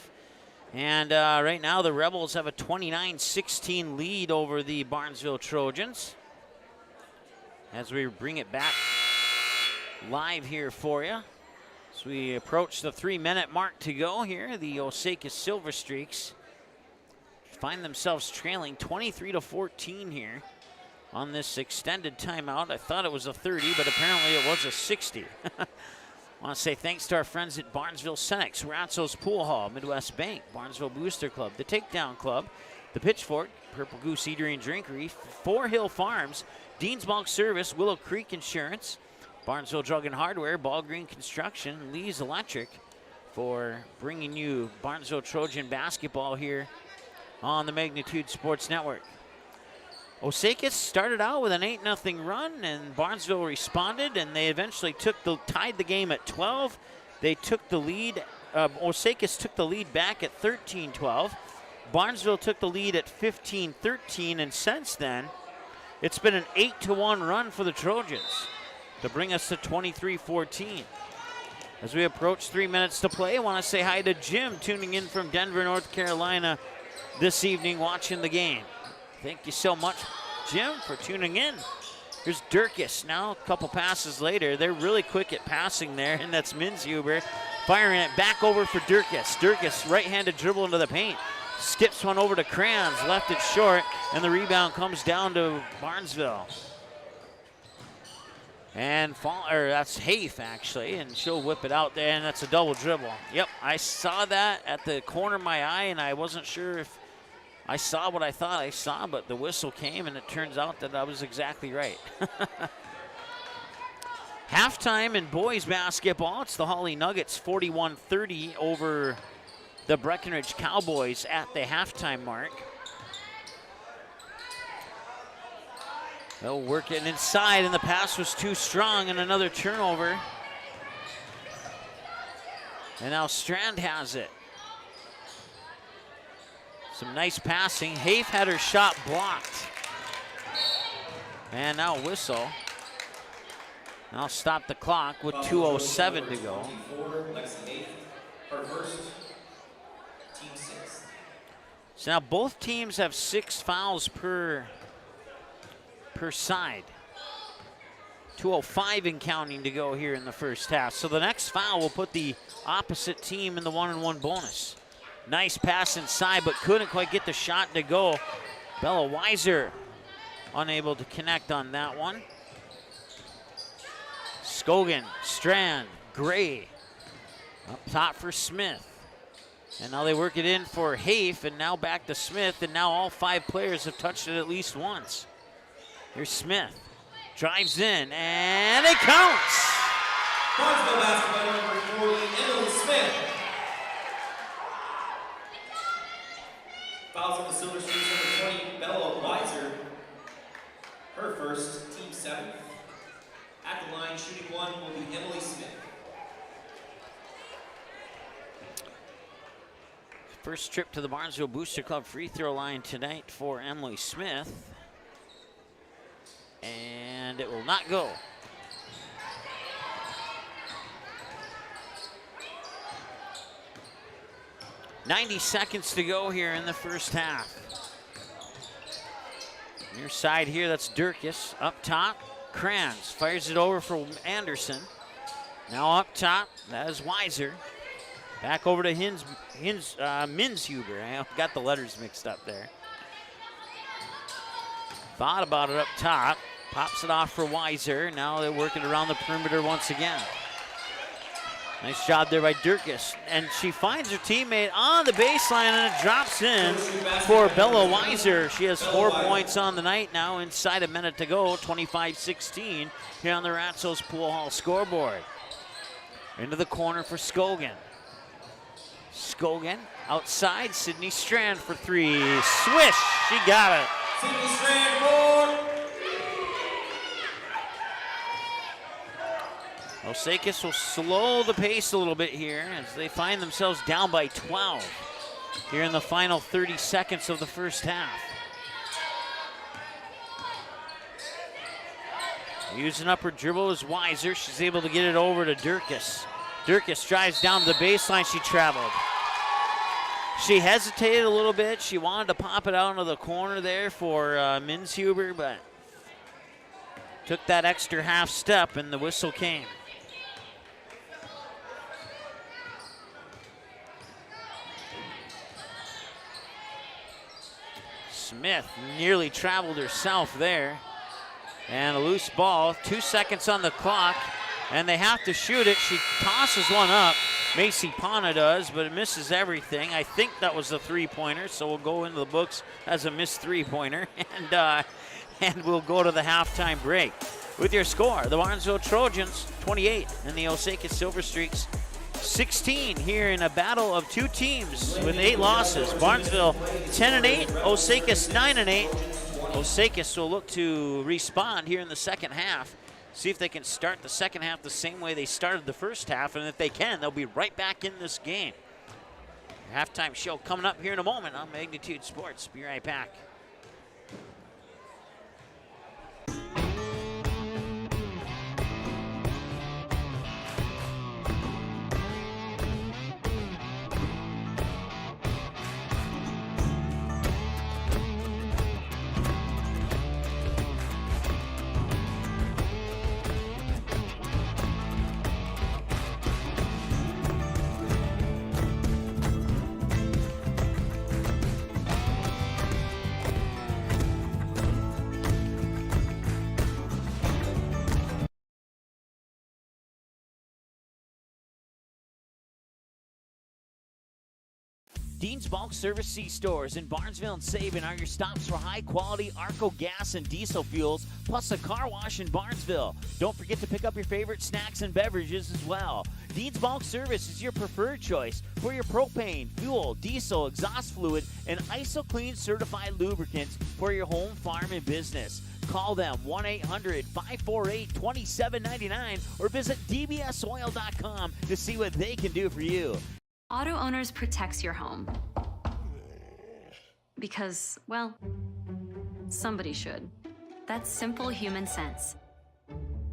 And right now the Rebels have a 29-16 lead over the Barnesville Trojans. As we bring it back live here for you. As we approach the 3-minute mark to go here, the Osakis Silver Streaks find themselves trailing 23-14 here on this extended timeout. I thought it was a 30, but apparently it was a 60. I want to say thanks to our friends at Barnesville Cenex, Ratzo's Pool Hall, Midwest Bank, Barnesville Booster Club, the Takedown Club, the Pitchfork, Purple Goose Eatery and Drinkery, 4 Hill Farms, Dean's Bulk Service, Willow Creek Insurance, Barnesville Drug and Hardware, Ball Green Construction, Lee's Electric, for bringing you Barnesville Trojan basketball here on the Magnitude Sports Network. Osakis started out with an 8-0 run, and Barnesville responded, and they eventually tied the game at 12. They took the lead. Osakis took the lead back at 13-12. Barnesville took the lead at 15-13, and since then, it's been an 8-1 run for the Trojans to bring us to 23-14. As we approach 3 minutes to play, I want to say hi to Jim, tuning in from Denver, North Carolina this evening, watching the game. Thank you so much, Jim, for tuning in. Here's Durkis now, a couple passes later. They're really quick at passing there, and that's Minshuber firing it back over for Durkis. Durkis, right-handed dribble into the paint. Skips one over to Crayons, left it short, and the rebound comes down to Barnesville. And that's Hafe, actually, and she'll whip it out there, and that's a double dribble. Yep, I saw that at the corner of my eye, and I wasn't sure if I saw what I thought I saw, but the whistle came, and it turns out that I was exactly right. Halftime in boys basketball, it's the Holly Nuggets 41-30 over the Breckenridge Cowboys at the halftime mark. They'll work it inside, and the pass was too strong, and another turnover. And now Strand has it. Some nice passing. Hafe had her shot blocked. And now whistle. I'll stop the clock with 2:07 to go. So now both teams have 6 fouls per side. 2:05 and counting to go here in the first half. So the next foul will put the opposite team in the 1-and-1 bonus. Nice pass inside, but couldn't quite get the shot to go. Bella Weiser unable to connect on that one. Scogan, Strand, Gray. Up top for Smith. And now they work it in for Hafe, and now back to Smith, and now all 5 players have touched it at least once. Here's Smith. Drives in, and it counts! Barnesville basketball number 40, Emily Smith. Fouls on the Silver Streaks, number 20, Bella Weiser. Her first, team 7th. At the line, shooting 1 will be Emily Smith. First trip to the Barnesville Booster Club free throw line tonight for Emily Smith. And it will not go. .90 seconds to go here in the first half. Near side here, that's Durkis. Up top, Kranz fires it over for Anderson. Now up top, that is Weiser. Back over to Minshuber. I got the letters mixed up there. Thought about it up top. Pops it off for Weiser. Now they're working around the perimeter once again. Nice job there by Durkis. And she finds her teammate on the baseline and it drops in for Bella Weiser. She has 4 points on the night now, inside a minute to go, 25-16 here on the Ratsos Pool Hall scoreboard. Into the corner for Scogan. Scogan outside, Sydney Strand for three. Swish, she got it. Sydney Strand, more. Osakis will slow the pace a little bit here as they find themselves down by 12 here in the final 30 seconds of the first half. Using up her dribble is Weiser. She's able to get it over to Durkis. Durkis drives down to the baseline. She traveled. She hesitated a little bit. She wanted to pop it out into the corner there for Minshuber, but took that extra half step and the whistle came. Smith nearly traveled herself there. And a loose ball, 2 seconds on the clock, and they have to shoot it. She tosses one up. Macy Pana does, but it misses everything. I think that was a three-pointer, so we'll go into the books as a missed three-pointer, and we'll go to the halftime break. With your score, the Barnesville Trojans 28 and the Osakis Silver Streaks 16 here in a battle of two teams with 8 losses. Barnesville 10-8, Osakis 9-8. Osakis will look to respond here in the second half. See if they can start the second half the same way they started the first half, and if they can, they'll be right back in this game. Your halftime show coming up here in a moment on Magnitude Sports. Be right back. Dean's Bulk Service C-Stores in Barnesville and Sabin are your stops for high-quality Arco gas and diesel fuels, plus a car wash in Barnesville. Don't forget to pick up your favorite snacks and beverages as well. Dean's Bulk Service is your preferred choice for your propane, fuel, diesel, exhaust fluid, and ISOClean certified lubricants for your home, farm, and business. Call them 1-800-548-2799 or visit dbsoil.com to see what they can do for you. Auto Owners protects your home. Because, well, somebody should. That's simple human sense.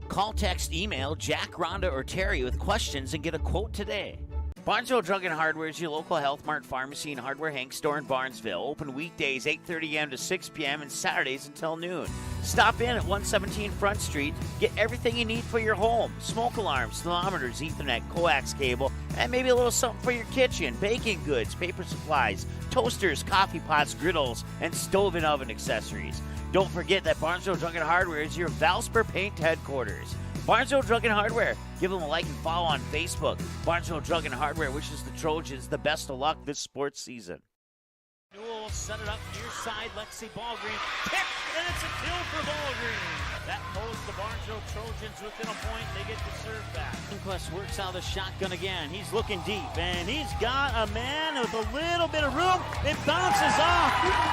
Call, text, email Jack, Rhonda, or Terry with questions and get a quote today. Barnesville Drug and Hardware is your local Health Mart pharmacy and hardware Hank store in Barnesville. Open weekdays 8:30 a.m. to 6 p.m. and Saturdays until noon. Stop in at 117 Front Street. Get everything you need for your home. Smoke alarms, thermometers, Ethernet, coax cable, and maybe a little something for your kitchen. Baking goods, paper supplies, toasters, coffee pots, griddles, and stove and oven accessories. Don't forget that Barnesville Drug and Hardware is your Valspar Paint headquarters. Barnesville Drug and Hardware. Give them a like and follow on Facebook. Barnesville Drug and Hardware wishes the Trojans the best of luck this sports season. Newell will set it up near side. Lexi Ballgreen kick, and it's a kill for Ballgreen. That pulls the Barnesville Trojans within a point. They get the serve back. Quest works out the shotgun again. He's looking deep, and he's got a man with a little bit of room. It bounces off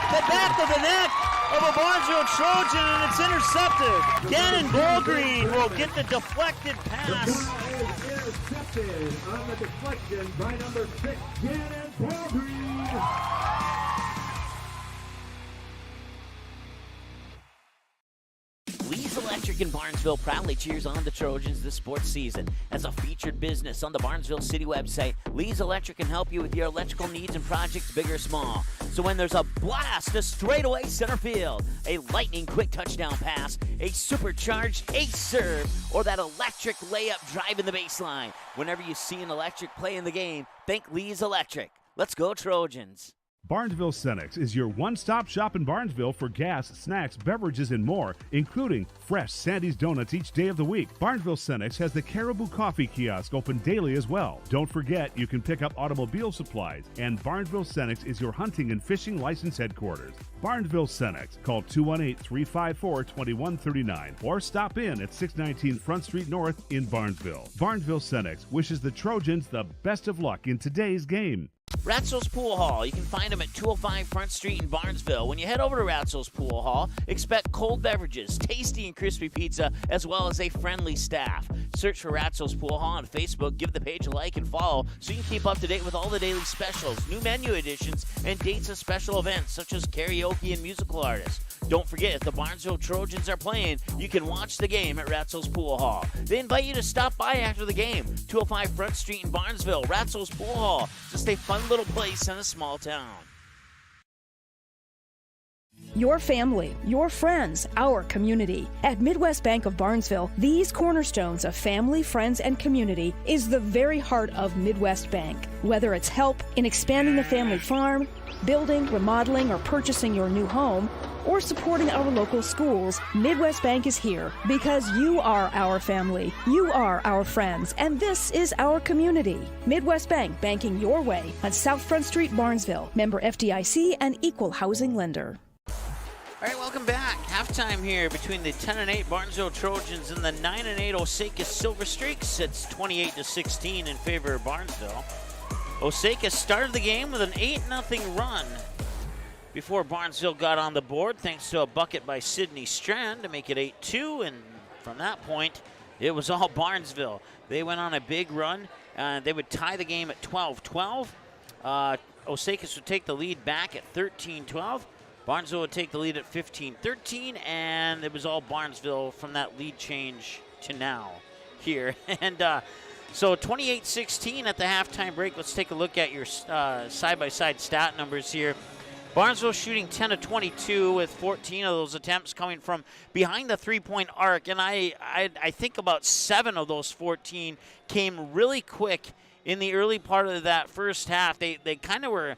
the back of the neck of a Barnesville Trojan, and it's intercepted. Gannon Ballgreen will get the deflected pass. Intercepted on the deflection by number 6, Gannon Ballgreen. in Barnesville proudly cheers on the Trojans this sports season. As a featured business on the Barnesville City website, Lee's Electric can help you with your electrical needs and projects, big or small. So when there's a blast to straightaway center field, a lightning quick touchdown pass, a supercharged ace serve, or that electric layup drive in the baseline, whenever you see an electric play in the game, think Lee's Electric. Let's go Trojans. Barnesville Cenex is your one-stop shop in Barnesville for gas, snacks, beverages, and more, including fresh Sandy's Donuts each day of the week. Barnesville Cenex has the Caribou Coffee Kiosk open daily as well. Don't forget, you can pick up automobile supplies, and Barnesville Cenex is your hunting and fishing license headquarters. Barnesville Cenex. Call 218-354-2139 or stop in at 619 Front Street North in Barnesville. Barnesville Cenex wishes the Trojans the best of luck in today's game. Ratzel's Pool Hall. You can find them at 205 Front Street in Barnesville. When you head over to Ratzel's Pool Hall, expect cold beverages, tasty and crispy pizza, as well as a friendly staff. Search for Ratzel's Pool Hall on Facebook, give the page a like and follow so you can keep up to date with all the daily specials, new menu additions, and dates of special events such as karaoke and musical artists. Don't forget, if the Barnesville Trojans are playing, you can watch the game at Ratzel's Pool Hall. They invite you to stop by after the game. 205 Front Street in Barnesville, Ratzel's Pool Hall. Just a fun little place in a small town. Your family, your friends, our community. At Midwest Bank of Barnesville, these cornerstones of family, friends, and community is the very heart of Midwest Bank. Whether it's help in expanding the family farm, building, remodeling, or purchasing your new home, or supporting our local schools, Midwest Bank is here because you are our family, you are our friends, and this is our community. Midwest Bank, banking your way on South Front Street, Barnesville. Member FDIC and equal housing lender. All right, welcome back. Halftime here between the 10-8 Barnesville Trojans and the 9-8 Osakis Silver Streaks. It's 28-16 in favor of Barnesville. Osakis started the game with an 8-0 run before Barnesville got on the board, thanks to a bucket by Sidney Strand to make it 8-2, and from that point, it was all Barnesville. They went on a big run. They would tie the game at 12-12. Osakis would take the lead back at 13-12. Barnesville would take the lead at 15-13, and it was all Barnesville from that lead change to now here. And so 28-16 at the halftime break. Let's take a look at your side-by-side stat numbers here. Barnesville shooting 10 of 22 with 14 of those attempts coming from behind the three-point arc, and I think about 7 of those 14 came really quick in the early part of that first half. They kind of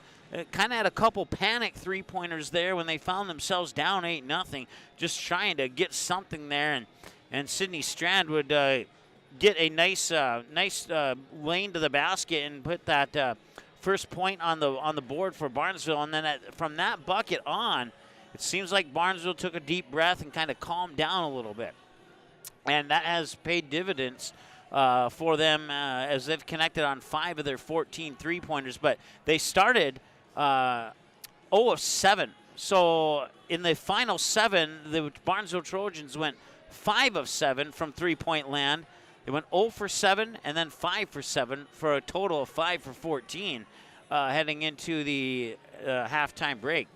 had a couple panic three-pointers there when they found themselves down 8-0, just trying to get something there, and Sidney Strand would get a nice lane to the basket and put that first point on the board for Barnesville, and then from that bucket on, it seems like Barnesville took a deep breath and kind of calmed down a little bit, and that has paid dividends for them as they've connected on 5 of their 14 three-pointers. But they started 0 of 7, so in the final 7, the Barnesville Trojans went 5 of 7 from three-point land. They went 0 for 7 and then 5 for 7 for a total of 5 for 14 heading into the halftime break.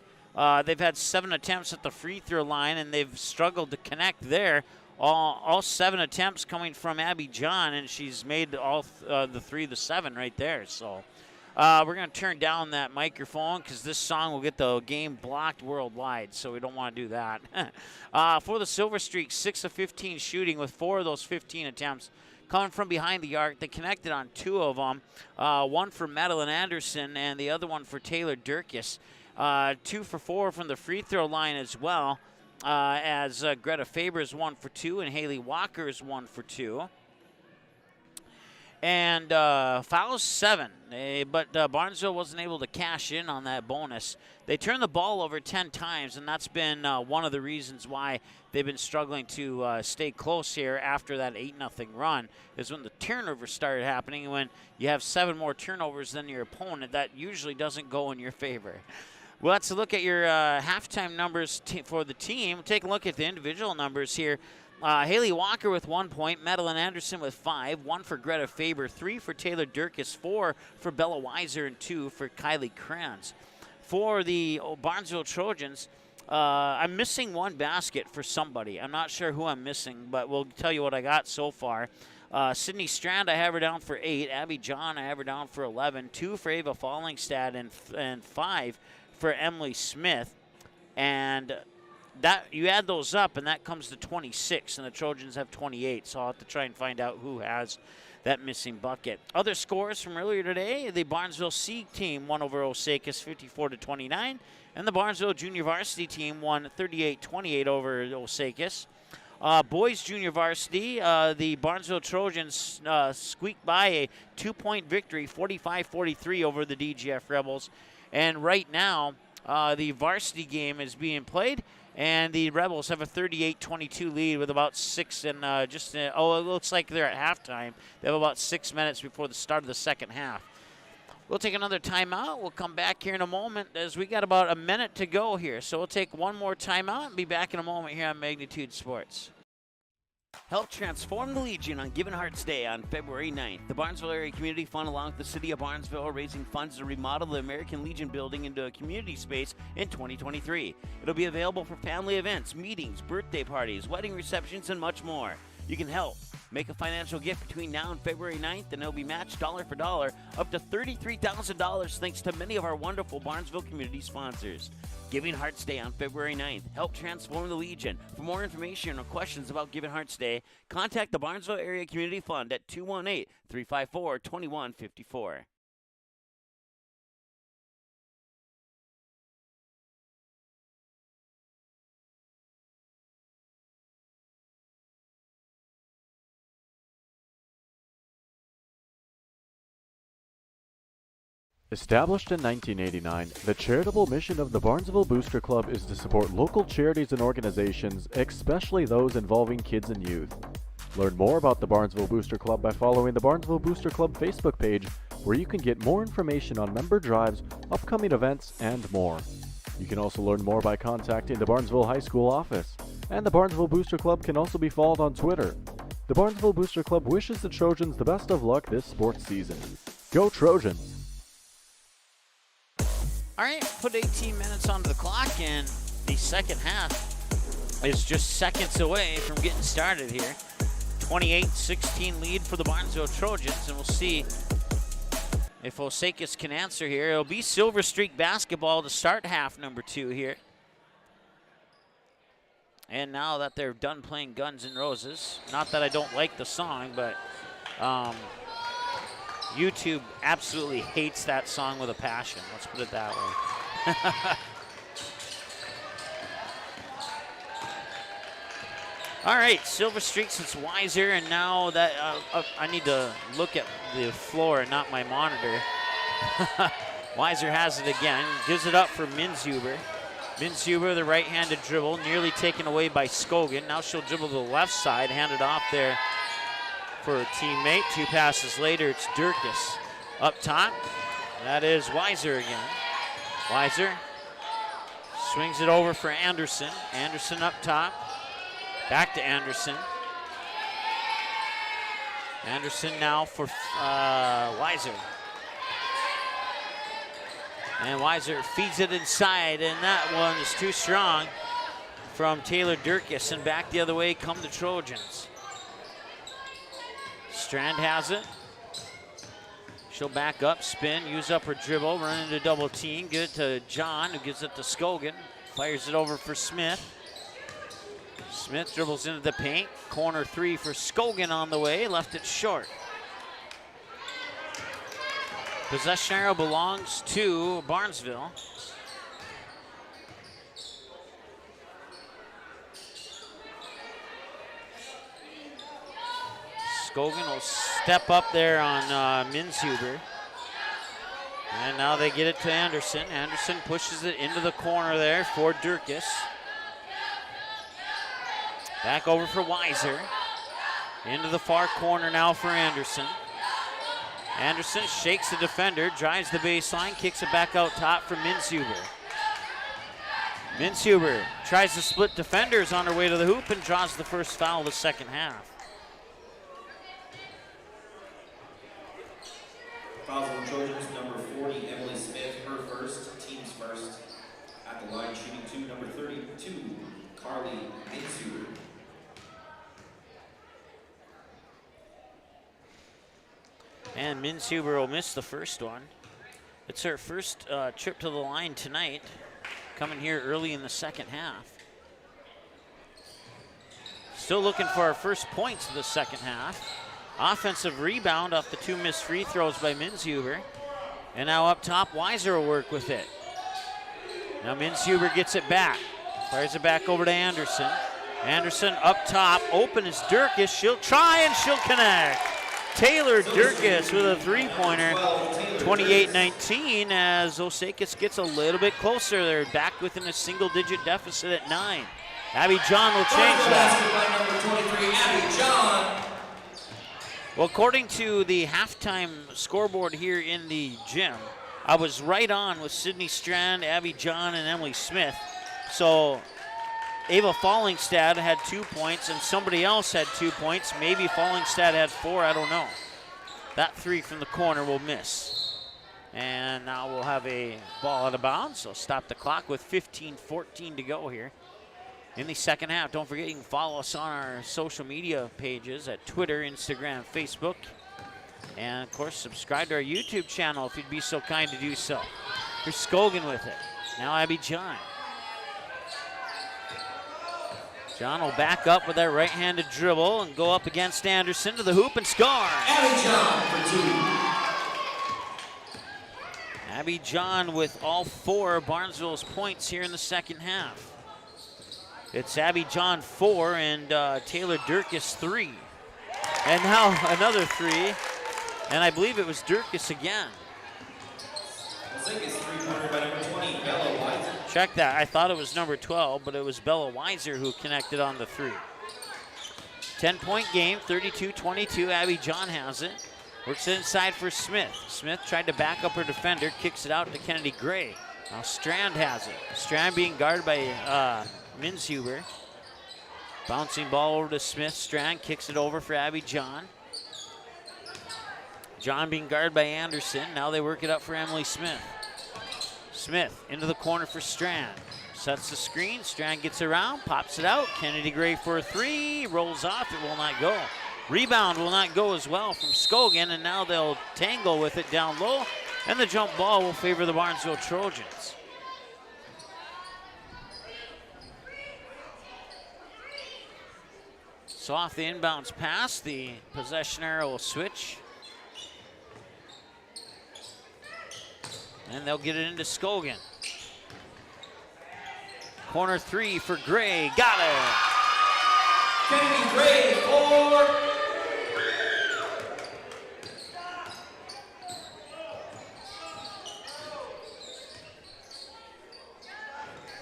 They've had 7 attempts at the free throw line, and they've struggled to connect there. All 7 attempts coming from Abby John, and she's made all the 3 of the 7 right there. So we're going to turn down that microphone because this song will get the game blocked worldwide, so we don't want to do that. For the Silver Streak, 6 of 15 shooting with 4 of those 15 attempts coming from behind the arc. They connected on 2 of them, one for Madeline Anderson and the other one for Taylor Durkis. 2 for 4 from the free throw line as well, as Greta Faber's 1 for 2 and Haley Walker's 1 for 2. And fouls 7, but Barnesville wasn't able to cash in on that bonus. They turned the ball over 10 times, and that's been one of the reasons why they've been struggling to stay close here after that 8-0 run, is when the turnovers started happening. And when you have 7 more turnovers than your opponent, that usually doesn't go in your favor. Well, let's look at your halftime numbers for the team. Take a look at the individual numbers here. Haley Walker with 1 point, Madeline Anderson with 5, 1 for Greta Faber, 3 for Taylor Durkis, 4 for Bella Weiser, and 2 for Kylie Kranz. For the Barnesville Trojans, I'm missing one basket for somebody. I'm not sure who I'm missing, but we'll tell you what I got so far. Sydney Strand, I have her down for 8. Abby John, I have her down for 11. 2 for Ava Fallingstad, and 5 for Emily Smith. And that you add those up, and that comes to 26, and the Trojans have 28. So I'll have to try and find out who has that missing bucket. Other scores from earlier today: the Barnesville C team won over Osakis 54-29, and the Barnesville Junior Varsity team won 38-28 over Osakis. Boys Junior Varsity, the Barnesville Trojans squeaked by a 2-point victory, 45-43 over the DGF Rebels. And right now, the varsity game is being played, and the Rebels have a 38-22 lead with about 6 and it looks like they're at halftime. They have about 6 minutes before the start of the second half. We'll take another timeout. We'll come back here in a moment as we got about a minute to go here. So we'll take one more timeout and be back in a moment here on Magnitude Sports. Help transform the Legion on Given Hearts Day on February 9th. The Barnesville Area Community Fund, along with the City of Barnesville, are raising funds to remodel the American Legion building into a community space in 2023. It'll be available for family events, meetings, birthday parties, wedding receptions, and much more. You can help. Make a financial gift between now and February 9th, and it'll be matched dollar for dollar up to $33,000 thanks to many of our wonderful Barnesville community sponsors. Giving Hearts Day on February 9th. Help transform the Legion. For more information or questions about Giving Hearts Day, contact the Barnesville Area Community Fund at 218-354-2154. Established in 1989, the charitable mission of the Barnesville Booster Club is to support local charities and organizations, especially those involving kids and youth. Learn more about the Barnesville Booster Club by following the Barnesville Booster Club Facebook page, where you can get more information on member drives, upcoming events, and more. You can also learn more by contacting the Barnesville High School office, and the Barnesville Booster Club can also be followed on Twitter. The Barnesville Booster Club wishes the Trojans the best of luck this sports season. Go Trojans! All right, put 18 minutes onto the clock, and the second half is just seconds away from getting started here. 28-16 lead for the Barnesville Trojans, and we'll see if Osakis can answer here. It'll be Silver Streak basketball to start half number 2 here. And now that they're done playing Guns N' Roses, not that I don't like the song, but YouTube absolutely hates that song with a passion. Let's put it that way. All right, Silver Streaks, it's Weiser, and now that I need to look at the floor and not my monitor. Weiser has it again, gives it up for Minshuber. Minshuber, the right-handed dribble, nearly taken away by Scogan. Now she'll dribble to the left side, hand it off there for a teammate. 2 passes later, it's Durkis up top. That is Weiser again. Weiser swings it over for Anderson. Anderson up top. Back to Anderson. Anderson now for Weiser. And Weiser feeds it inside, and that one is too strong from Taylor Durkis. And back the other way come the Trojans. Strand has it. She'll back up, spin, use up her dribble, run into double team, give it to John, who gives it to Scogan. Fires it over for Smith. Smith dribbles into the paint. Corner 3 for Scogan on the way, left it short. Possession arrow belongs to Barnesville. Scogan will step up there on Minshuber. And now they get it to Anderson. Anderson pushes it into the corner there for Durkis. Back over for Weiser. Into the far corner now for Anderson. Anderson shakes the defender, drives the baseline, kicks it back out top for Minshuber. Minshuber tries to split defenders on her way to the hoop and draws the first foul of the second half. Fouls on Trojans, number 40, Emily Smith, her first, team's first. At the line, shooting 2, number 32, Carly Minsu. And Minshuber will miss the first one. It's her first trip to the line tonight, coming here early in the second half. Still looking for our first points of the second half. Offensive rebound off the 2 missed free throws by Minshuber. And now up top, Weiser will work with it. Now Minshuber gets it back. Fires it back over to Anderson. Anderson up top, open is Durkis. She'll try and she'll connect. Taylor Durkis with a three-pointer, 28-19, as Osakis gets a little bit closer. They're back within a single-digit deficit at 9. Abby John will change that. Well, according to the halftime scoreboard here in the gym, I was right on with Sydney Strand, Abby John, and Emily Smith. So Ava Fallingstad had 2 points, and somebody else had 2 points. Maybe Fallingstad had 4, I don't know. That 3 from the corner will miss. And now we'll have a ball out of bounds, so stop the clock with 15-14 to go here in the second half. Don't forget, you can follow us on our social media pages at Twitter, Instagram, Facebook. And, of course, subscribe to our YouTube channel if you'd be so kind to do so. Here's Scogan with it. Now Abby John. John will back up with that right-handed dribble and go up against Anderson to the hoop and score. Abby John for 2. Abby John with all 4 of Barnesville's points here in the second half. It's Abby John 4 and Taylor Durkis 3. And now another 3. And I believe it was Durkis again. Osakis 3-pointer by number 20, Bella Weiser. Check that. I thought it was number 12, but it was Bella Weiser who connected on the 3. 10-point game, 32-22. Abby John has it. Works it inside for Smith. Smith tried to back up her defender, kicks it out to Kennedy Gray. Now Strand has it. Strand being guarded by Minshuber. Bouncing ball over to Smith. Strand kicks it over for Abby John. John being guarded by Anderson. Now they work it up for Emily Smith. Smith into the corner for Strand. Sets the screen. Strand gets around, pops it out. Kennedy Gray for a 3. Rolls off. It will not go. Rebound will not go as well from Scogan, and now they'll tangle with it down low, and the jump ball will favor the Barnesville Trojans. So off the inbounds pass, the possession arrow will switch. And they'll get it into Scogan. Corner 3 for Gray. Got it. Kennedy Gray for.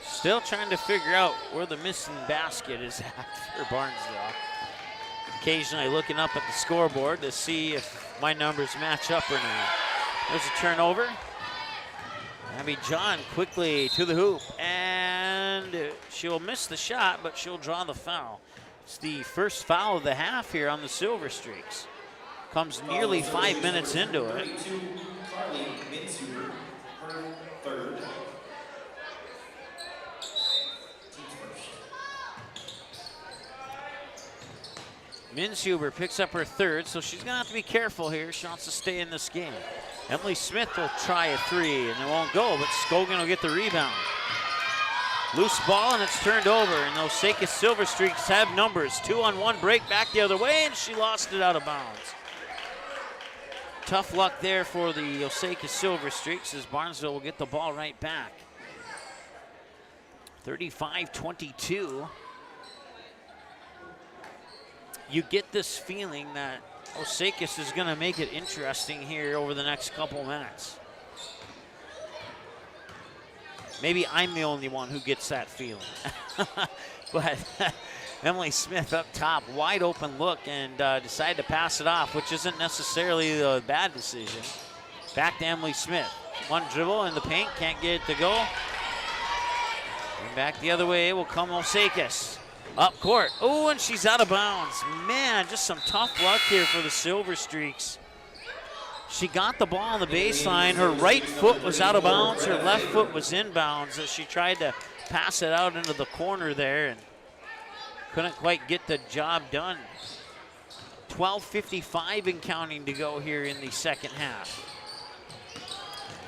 Still trying to figure out where the missing basket is at for Barnesville. Occasionally looking up at the scoreboard to see if my numbers match up or not. There's a turnover. Abby John quickly to the hoop, and she'll miss the shot, but she'll draw the foul. It's the first foul of the half here on the Silver Streaks. Comes nearly 5 minutes into it. Carly Minsu, her 3rd. Minshuber picks up her 3rd, so she's gonna have to be careful here. She wants to stay in this game. Emily Smith will try a 3, and it won't go, but Scogan will get the rebound. Loose ball, and it's turned over, and those Osakis Silver Streaks have numbers. 2-on-1 break back the other way, and she lost it out of bounds. Tough luck there for the Osakis Silver Streaks as Barnesville will get the ball right back. 35-22. You get this feeling that Osakis is going to make it interesting here over the next couple minutes. Maybe I'm the only one who gets that feeling. But Emily Smith up top, wide open look, and decided to pass it off, which isn't necessarily a bad decision. Back to Emily Smith. One dribble in the paint, can't get it to go. And back the other way will come Osakis. Up court. Oh, and she's out of bounds. Man, just some tough luck here for the Silver Streaks. She got the ball on the baseline. Her right foot was out of bounds. Her left foot was inbounds as she tried to pass it out into the corner there and couldn't quite get the job done. 12:55 and counting to go here in the second half.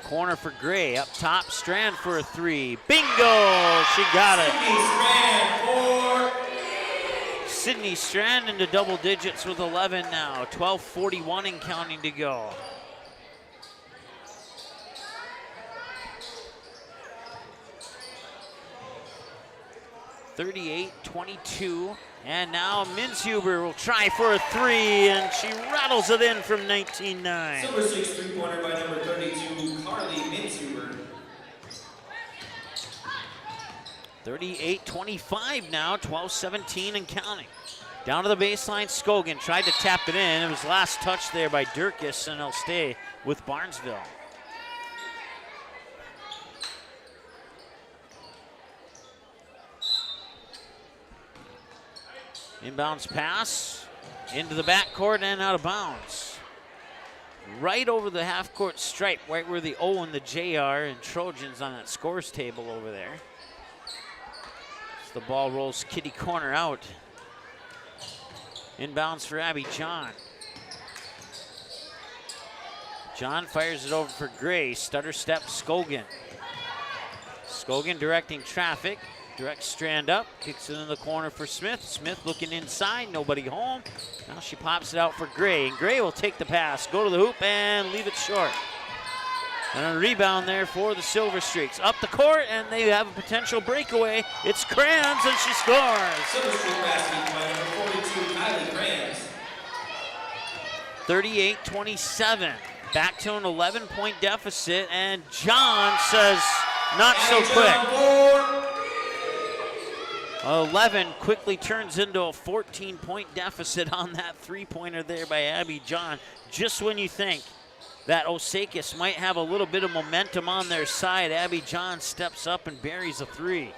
Corner for Gray, up top, Strand for a three. Bingo! She got it. Sydney Strand into double digits with 11 now. 12:41 and counting to go. (38-22), and now Minshuber will try for a three, and she rattles it in from 19-9. Silver Streaks three-pointer by number 32, Carly Minshuber. 38-25 now, 12:17 and counting. Down to the baseline, Scogan tried to tap it in. It was last touch there by Durkis, and he'll stay with Barnesville. Inbounds pass into the backcourt and out of bounds. Right over the half-court stripe, right where the O and the J are, and Trojans on that scores table over there. As the ball rolls kitty corner out. Inbounds for Abby John. John fires it over for Gray. Stutter step Scogan. Scogan directing traffic. Direct Strand up, kicks it in the corner for Smith. Smith looking inside, nobody home. Now she pops it out for Gray, and Gray will take the pass, go to the hoop, and leave it short. And a rebound there for the Silver Streaks. Up the court, and they have a potential breakaway. It's Crayons, and she scores. Silver Streak basket by number 42, Kylie Crayons. 38-27. Back to an 11-point deficit, and John says, not so quick. 11 quickly turns into a 14-point deficit on that three-pointer there by Abby John. Just when you think that Osakis might have a little bit of momentum on their side, Abby John steps up and buries a three.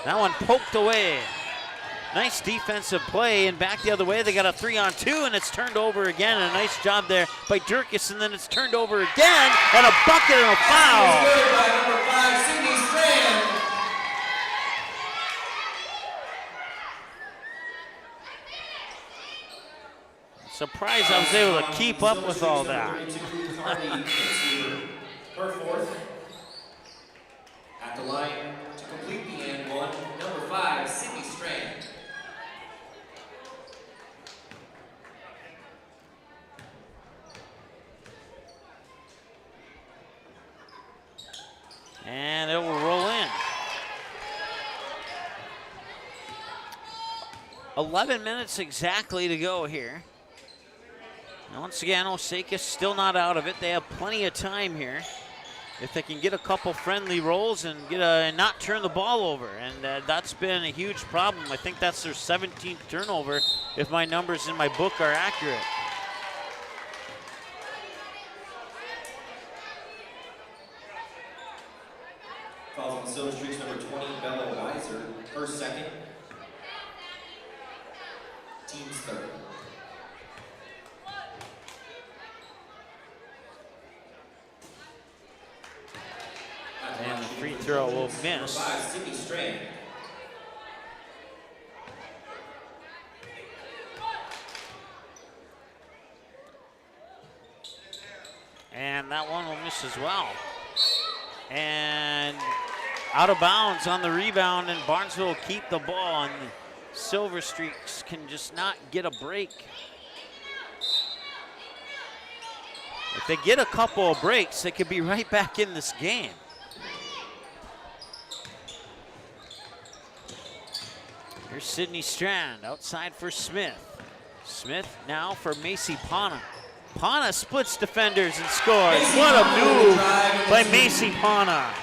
That one poked away. Nice defensive play, and back the other way. They got a 3-on-2, and it's turned over again. And a nice job there by Durkis, and then it's turned over again, and a bucket and a foul. Good by number 5, Sydney Strand. Surprised I was able to keep up with all that. Her fourth. At the line to complete the and one, number 5, Sydney Strand. And it will roll in. 11 minutes exactly to go here. And once again, Osakis still not out of it. They have plenty of time here. If they can get a couple friendly rolls and not turn the ball over. And that's been a huge problem. I think that's their 17th turnover, if my numbers in my book are accurate. Fouls on the Silver Streaks, number 20, Bella Weiser, her second. Team's third. And the free throw will miss. 5, Sydney Strand. And that one will miss as well. And out of bounds on the rebound, and Barnesville will keep the ball, and the Silver Streaks can just not get a break. If they get a couple of breaks, they could be right back in this game. Here's Sydney Strand outside for Smith. Smith now for Macy Pana. Pana splits defenders and scores. What a move by Macy Pana.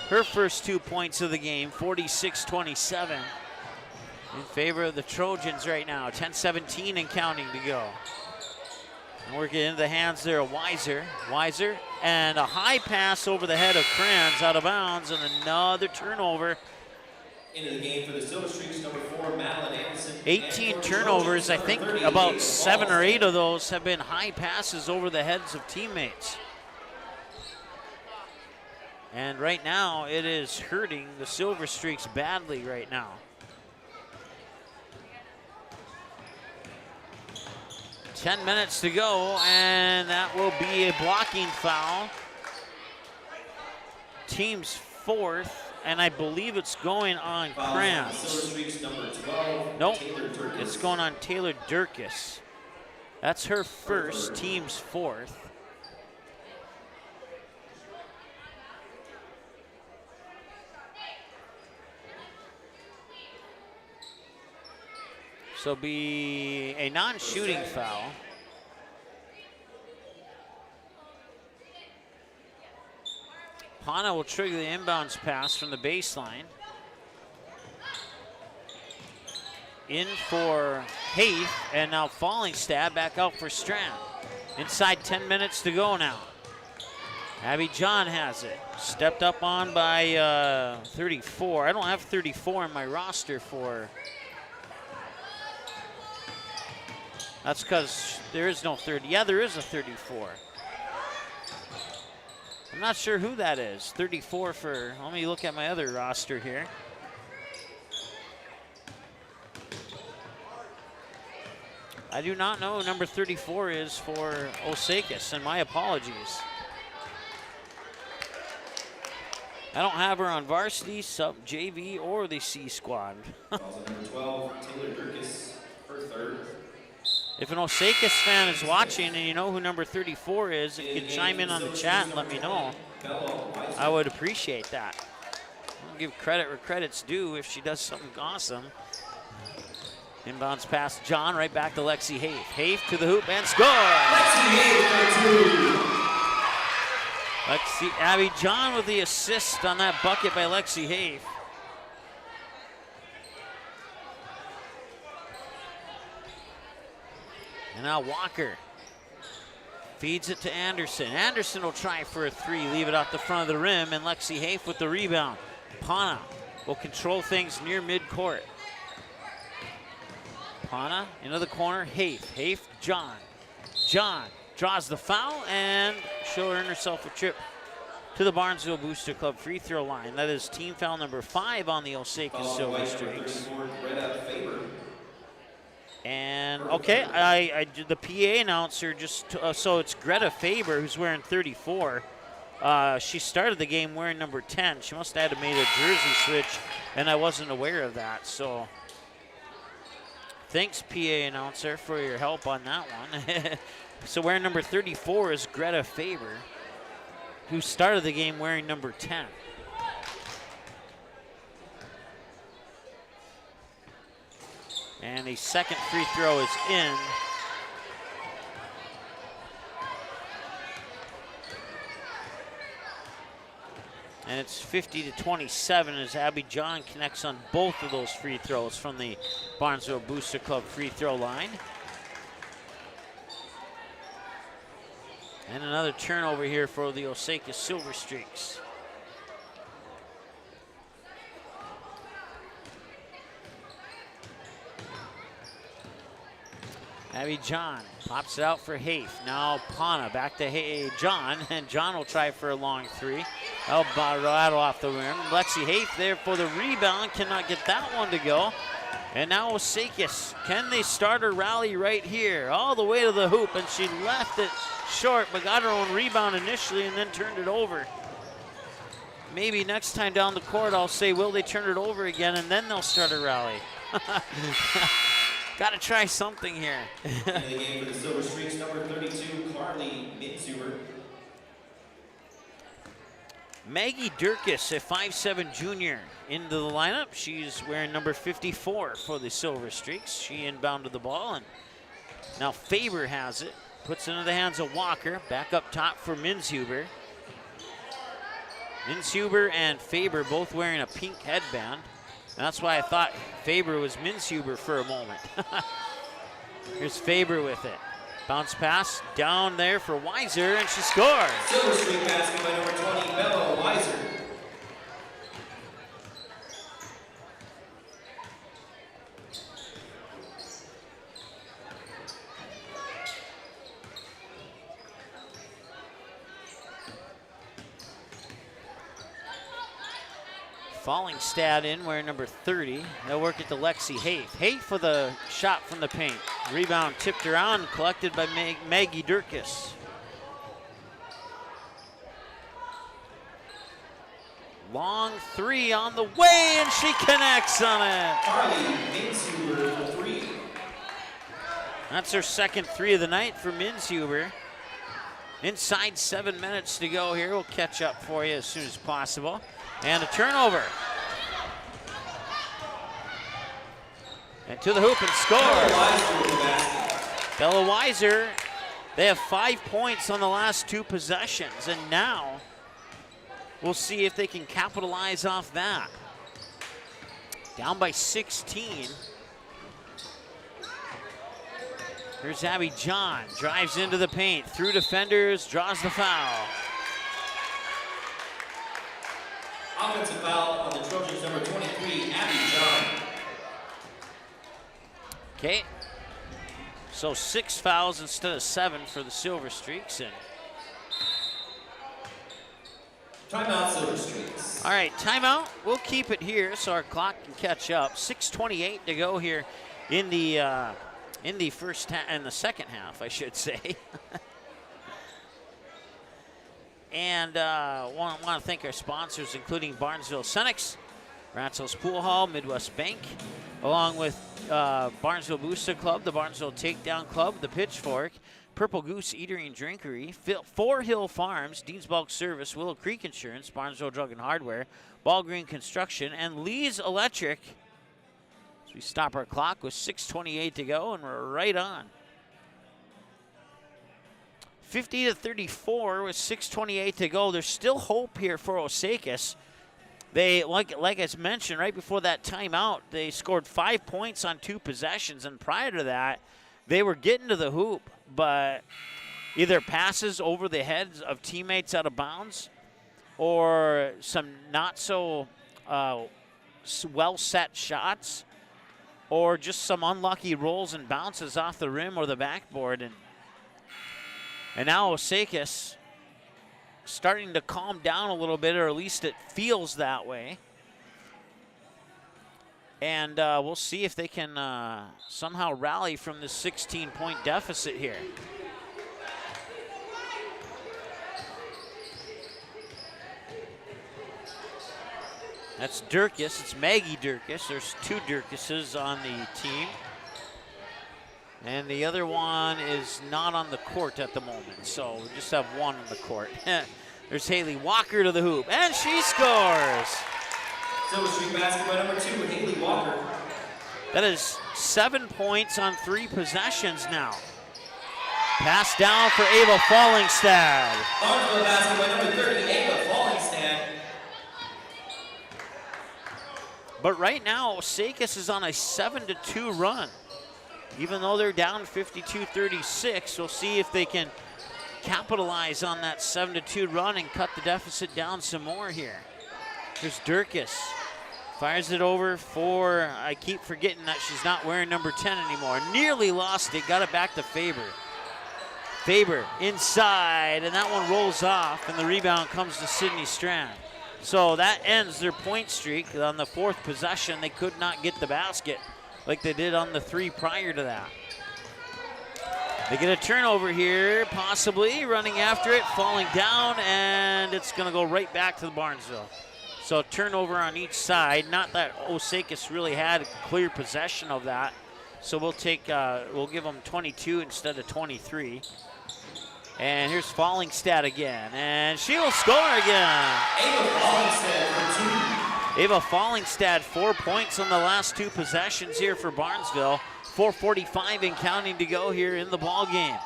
Her first 2 points of the game, 46-27. In favor of the Trojans right now. 10-17 and counting to go. And working into the hands there of Weiser. Weiser, and a high pass over the head of Kranz out of bounds, and another turnover. Into the game for the Silver Streaks, number 4, Madeline Anderson. 18 turnovers. I think about 7 or 8 of those have been high passes over the heads of teammates. And right now, it is hurting the Silver Streaks badly right now. Ten minutes to go, and that will be a blocking foul. Team's 4th, and I believe it's going on Kranz. Silver Streaks, number 12. Nope, Taylor Durkis. it's going on Taylor Durkis. That's her first, team's 4th. So be a non-shooting foul. Pana will trigger the inbounds pass from the baseline. In for Haith, and now falling stab back out for Strand. Inside 10 minutes to go now. Abby John has it. Stepped up on by 34. I don't have 34 in my roster for. That's because there is no 30. Yeah, there is a 34. I'm not sure who that is. 34 for, let me look at my other roster here. I do not know who number 34 is for Osakis, and my apologies. I don't have her on varsity, sub JV, or the C squad. Number 12, Taylor Durkis, her 3rd. If an Osakis fan is watching and you know who number 34 is, you can chime in on the chat and let me know. I would appreciate that. I'll give credit where credit's due if she does something awesome. Inbounds past John, right back to Lexi Haith. Haith to the hoop and score! Lexi, Abby John with the assist on that bucket by Lexi Haith. And now Walker feeds it to Anderson. Anderson will try for a 3, leave it out the front of the rim, and Lexi Haith with the rebound. Pana will control things near midcourt. Pana into the corner, Haith. Haith, John. John draws the foul, and she'll earn herself a trip to the Barnesville Booster Club free throw line. That is team foul number 5 on the Osakis Silver Streaks. And okay, the PA announcer just so it's Greta Faber who's wearing 34. She started the game wearing number 10. She must have had to made a jersey switch, and I wasn't aware of that. So thanks, PA announcer, for your help on that one. So wearing number 34 is Greta Faber, who started the game wearing number 10. And the second free throw is in. And it's 50-27 as Abby John connects on both of those free throws from the Barnesville Booster Club free throw line. And another turnover here for the Osakis Silver Streaks. Abby John pops it out for Haith. Now Pana back to John, and John will try for a long 3. That'll rattle off the rim. Lexi Haith there for the rebound, cannot get that one to go. And now Osakis, can they start a rally right here? All the way to the hoop, and she left it short, but got her own rebound initially and then turned it over. Maybe next time down the court I'll say, will they turn it over again, and then they'll start a rally. Got to try something here. In the game for the Silver Streaks, number 32, Carly Mitzuber. Maggie Durkis, a 5'7" junior, into the lineup. She's wearing number 54 for the Silver Streaks. She inbounded the ball, and now Faber has it. Puts it into the hands of Walker. Back up top for Minshuber. Minshuber and Faber both wearing a pink headband. And that's why I thought Faber was Minshuber for a moment. Here's Faber with it. Bounce pass down there for Weiser, and she scores. Silver Streak basket by number 20, Bella Weiser. Fallingstad in wearing number 30. They'll work it to Lexi Hafe. Hafe for the shot from the paint. Rebound tipped around, collected by Maggie Durkis. Long three on the way, and she connects on it. Carly Minshuber for 3. That's her second 3 of the night for Minshuber. Inside 7 minutes to go here. We'll catch up for you as soon as possible. And a turnover. And to the hoop and score. Bella Weiser, they have 5 points on the last 2 possessions, and now we'll see if they can capitalize off that. Down by 16. Here's Abby John, drives into the paint, through defenders, draws the foul. Offensive foul on the Trojans, number 23, Abby John. Okay, so 6 fouls instead of 7 for the Silver Streaks. And timeout, Silver Streaks. all right, timeout. We'll keep it here so our clock can catch up. 6:28 to go here in the first in the second half, I should say. And want to thank our sponsors, including Barnesville Cenex, Ratzel's Pool Hall, Midwest Bank, along with Barnesville Booster Club, the Barnesville Takedown Club, the Pitchfork, Purple Goose Eatery and Drinkery, Four Hill Farms, Dean's Bulk Service, Willow Creek Insurance, Barnesville Drug and Hardware, Ball Green Construction, and Lee's Electric. So we stop our clock with 6:28 to go, and we're right on. 50-34 with 6:28 to go. There's still hope here for Osakis. They, like I mentioned, right before that timeout, they scored 5 points on 2 possessions, and prior to that, they were getting to the hoop, but either passes over the heads of teammates out of bounds or some not so well-set shots or just some unlucky rolls and bounces off the rim or the backboard. And now Osakis starting to calm down a little bit, or at least it feels that way. And we'll see if they can somehow rally from this 16-point deficit here. That's Durkis. It's Maggie Durkis. There's 2 Durkises on the team. And the other one is not on the court at the moment, so we just have one on the court. There's Haley Walker to the hoop, and she scores. Silver Streak basket by number 2, Haley Walker. That is 7 points on 3 possessions now. Pass down for Ava Fallingstad. Barnesville basket by number 30, Ava Fallingstad. But right now, Osakis is on a 7-2 run. Even though they're down 52-36, we'll see if they can capitalize on that 7-2 run and cut the deficit down some more here. Here's Durkis. Fires it over for, I keep forgetting that she's not wearing number 10 anymore. Nearly lost it, got it back to Faber. Faber inside, and that one rolls off, and the rebound comes to Sydney Strand. So that ends their point streak. On the 4th possession, they could not get the basket like they did on the 3 prior to that. They get a turnover here, possibly, running after it, falling down, and it's going to go right back to the Barnesville. So turnover on each side. Not that Osakis really had clear possession of that. So we'll give them 22 instead of 23. And here's Fallingstad again, and she will score again. Ava Fallingstad for 2. Ava Fallingstad, 4 points on the last 2 possessions here for Barnesville. 4:45 and counting to go here in the ball game.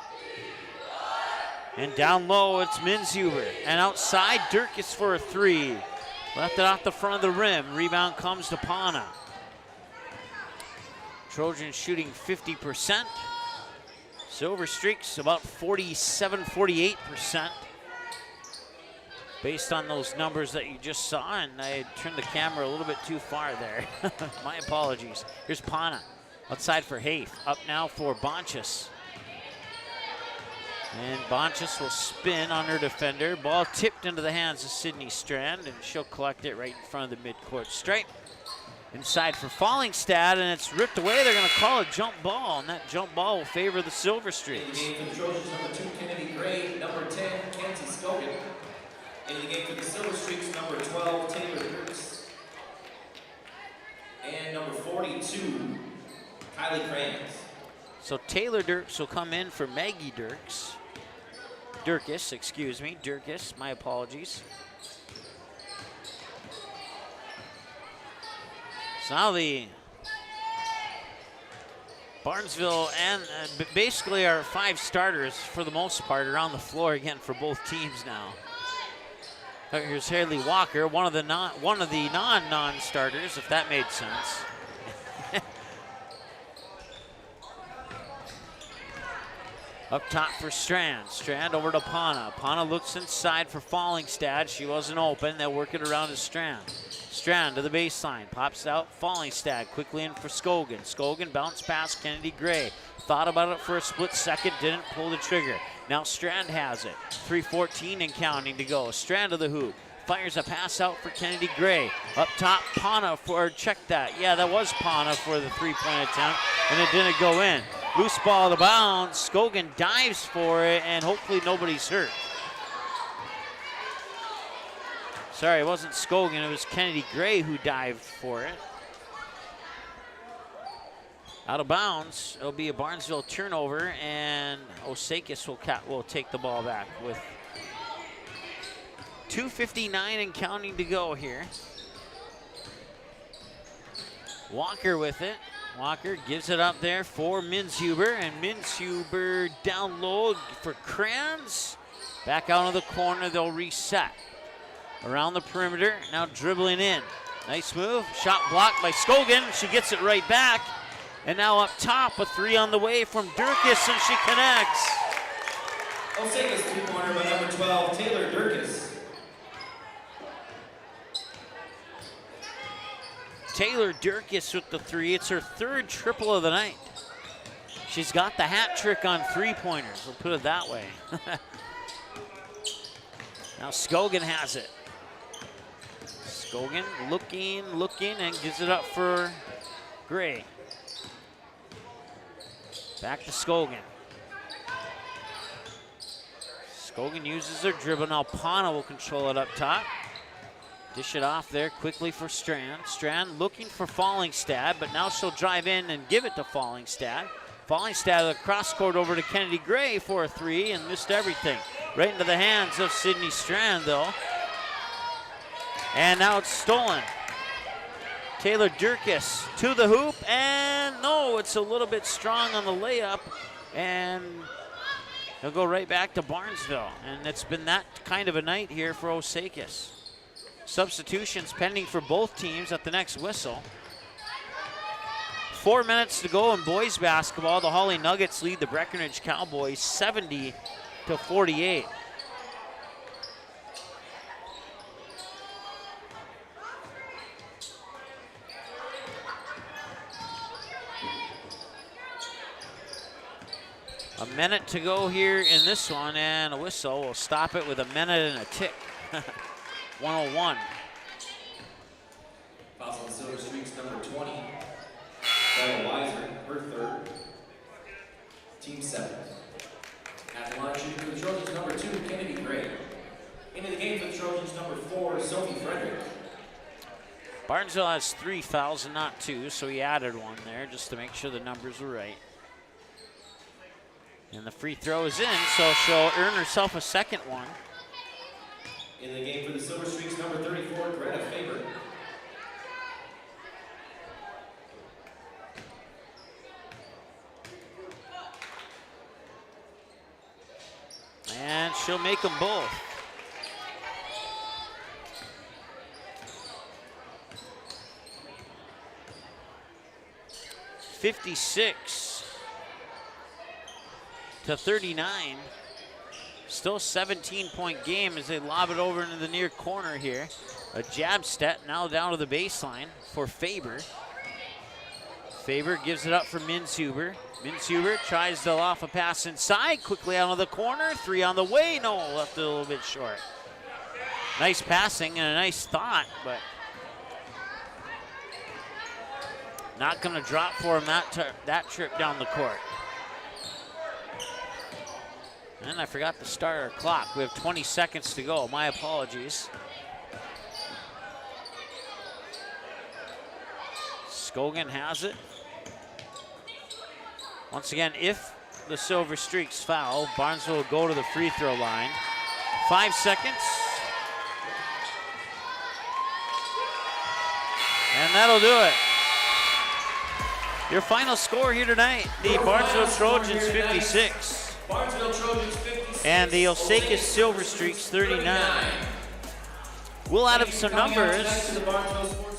And down low, it's Minshuber. And outside, Durkis for a 3. Left it off the front of the rim. Rebound comes to Pana. Trojans shooting 50%. Silver Streaks about 47-48%. Based on those numbers that you just saw, and I turned the camera a little bit too far there. My apologies. Here's Pana, outside for Hafe. Up now for Bonchus. And Bonchis will spin on her defender. Ball tipped into the hands of Sydney Strand, and she'll collect it right in front of the midcourt stripe. Inside for Fallingstad, and it's ripped away. They're going to call a jump ball, and that jump ball will favor the Silver Streaks. In the game for the Trojans, number 2, Kennedy Gray. Number 10, Kenzie Scogan. In the game for the Silver Streaks, number 12, Taylor Dirks. And number 42, Kylie Crayons. So Taylor Dirks will come in for Maggie Dirks. Dirkus, excuse me, Dirkus, my apologies. So now the Barnesville and basically our 5 starters for the most part are on the floor again for both teams now. Here's Haley Walker, one of the non-starters, if that made sense. Up top for Strand. Strand over to Pana. Pana looks inside for Fallingstad. She wasn't open. They'll work it around to Strand. Strand to the baseline. Pops out. Fallingstad quickly in for Scogan. Scogan bounced past Kennedy Gray. Thought about it for a split second. Didn't pull the trigger. Now Strand has it. 3:14 and counting to go. Strand to the hoop. Fires a pass out for Kennedy Gray. Up top, Pana for, check that. Yeah, that was Pana for the 3-point attempt, and it didn't go in. Loose ball to bounds. Scogan dives for it, and hopefully nobody's hurt. Sorry, it wasn't Scogan. It was Kennedy Gray who dived for it. Out of bounds. It'll be a Barnesville turnover, and Osakis will take the ball back with 2:59 and counting to go here. Walker with it. Walker gives it up there for Minshuber, and Minshuber down low for Kranz. Back out of the corner, they'll reset. Around the perimeter, now dribbling in. Nice move, shot blocked by Scogan. She gets it right back. And now up top, a 3 on the way from Dirkus, and she connects. Osakis 3-pointer by number 12, Taylor Dirkus. Taylor Dirkus with the 3. It's her 3rd triple of the night. She's got the hat trick on 3-pointers, we'll put it that way. Now Scogan has it. Scogan looking, and gives it up for Gray. Back to Scogan. Scogan uses her dribble. Now Pana will control it up top. Dish it off there quickly for Strand. Strand looking for Fallingstad, but now she'll drive in and give it to Fallingstad. Fallingstad with a cross court over to Kennedy Gray for a 3 and missed everything. Right into the hands of Sydney Strand though. And now it's stolen. Taylor Dirkus to the hoop, and no, it's a little bit strong on the layup, and he'll go right back to Barnesville. And it's been that kind of a night here for Osakis. Substitutions pending for both teams at the next whistle. 4 minutes to go in boys basketball. The Hawley Nuggets lead the Breckenridge Cowboys 70-48. A minute to go here in this one, and a whistle will stop it with a minute and a tick. 101. Foul on the Silver Streaks, number 20. Bella Weiser, her 3rd. Team 7. At the line shooting for the Trojans, number 2, Kennedy Gray. Into the game for the Trojans, number 4, Sophie Frederick. Barnesville has 3 fouls and not 2, so he added 1 there just to make sure the numbers were right. And the free throw is in, so she'll earn herself a 2nd one. In the game for the Silver Streaks, number 34, Greta Faber. And she'll make them both. (56-39). Still a 17-point game as they lob it over into the near corner here. A jab step now down to the baseline for Faber. Faber gives it up for Minshuber. Minshuber tries to off a pass inside, quickly out of the corner. 3 on the way. No, left it a little bit short. Nice passing and a nice thought, but not going to drop for him that trip down the court. And I forgot to start our clock. We have 20 seconds to go. My apologies. Scogan has it. Once again, if the Silver Streaks foul, Barnesville will go to the free throw line. 5 seconds. And that'll do it. Your final score here tonight, the Barnesville Trojans 56. Barnesville Trojans 56. And the Osakis Silver Streaks 39. We'll add up some numbers.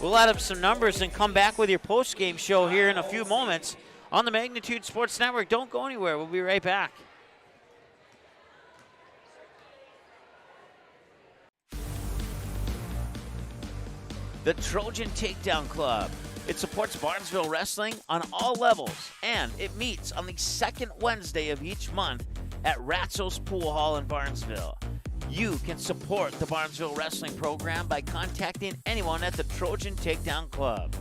We'll add up some numbers and come back with your post-game show here in a few moments on the Magnitude Sports Network. Don't go anywhere. We'll be right back. The Trojan Takedown Club. It supports Barnesville wrestling on all levels, and it meets on the second Wednesday of each month at Ratzo's Pool Hall in Barnesville. You can support the Barnesville wrestling program by contacting anyone at the Trojan Takedown Club.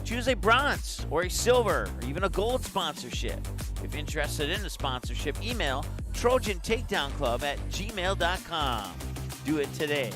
Choose a bronze or a silver or even a gold sponsorship. If interested in a sponsorship, email trojantakedownclub@gmail.com. Do it today.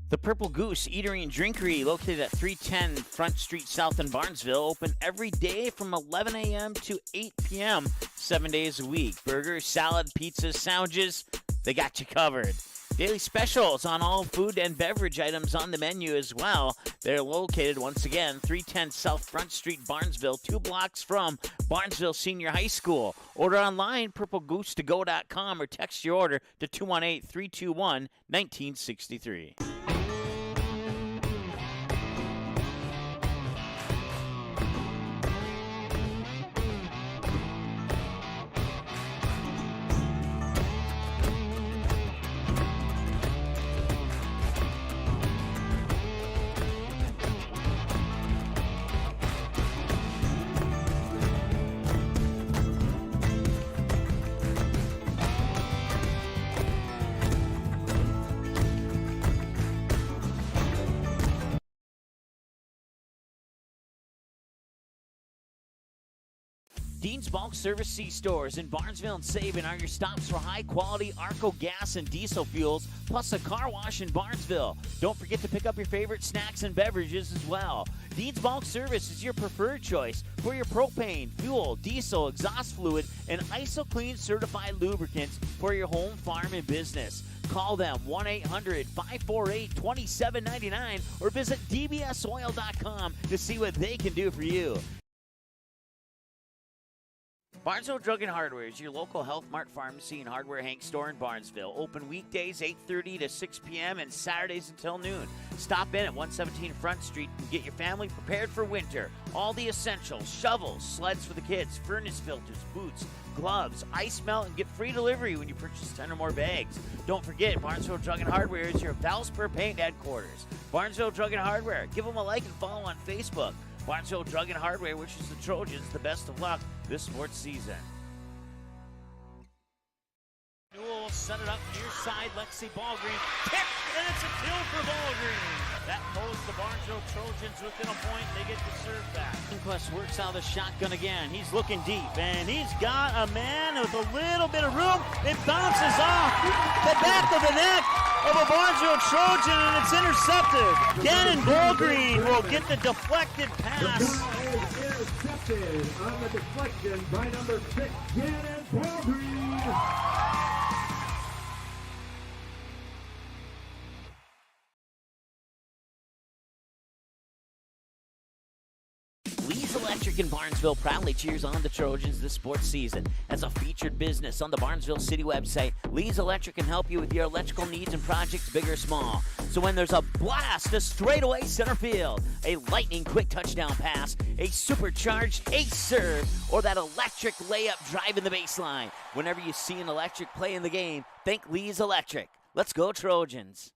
The Purple Goose Eatery and Drinkery, located at 310 Front Street South in Barnesville, open every day from 11 a.m. to 8 p.m., 7 days a week. Burgers, salad, pizzas, sandwiches, they got you covered. Daily specials on all food and beverage items on the menu as well. They're located, once again, 310 South Front Street, Barnesville, 2 blocks from Barnesville Senior High School. Order online, purplegoose2go.com, or text your order to 218-321-1963. Dean's Bulk Service C-Stores in Barnesville and Sabin are your stops for high-quality Arco gas and diesel fuels, plus a car wash in Barnesville. Don't forget to pick up your favorite snacks and beverages as well. Dean's Bulk Service is your preferred choice for your propane, fuel, diesel, exhaust fluid, and IsoClean certified lubricants for your home, farm, and business. Call them 1-800-548-2799 or visit dbsoil.com to see what they can do for you. Barnesville Drug and Hardware is your local Health Mart pharmacy and hardware Hank store in Barnesville. Open weekdays 8:30 to 6 p.m. and Saturdays until noon. Stop in at 117 Front Street and get your family prepared for winter. All the essentials, shovels, sleds for the kids, furnace filters, boots, gloves, ice melt, and get free delivery when you purchase 10 or more bags. Don't forget, Barnesville Drug and Hardware is your Valspur Paint headquarters. Barnesville Drug and Hardware. Give them a like and follow on Facebook. Barnesville Drug and Hardware wishes the Trojans the best of luck this sports season. Newell will set it up near side. Lexi Ballgreen kick, and it's a kill for Ballgreen. That pulls the Barnesville Trojans within a point. They get the serve back. Inquest works out of the shotgun again. He's looking deep, and he's got a man with a little bit of room. It bounces off the back of the neck of a Barnesville Trojan, and it's intercepted. Gannon Ballgreen will get the deflected pass. Intercepted on the deflection by number 6, Gannon Ballgreen. Lee's Electric Electric in Barnesville proudly cheers on the Trojans this sports season. As a featured business on the Barnesville City website, Lee's Electric can help you with your electrical needs and projects, big or small. So when there's a blast to straightaway center field, a lightning quick touchdown pass, a supercharged ace serve, or that electric layup drive in the baseline, whenever you see an electric play in the game, think Lee's Electric. Let's go Trojans.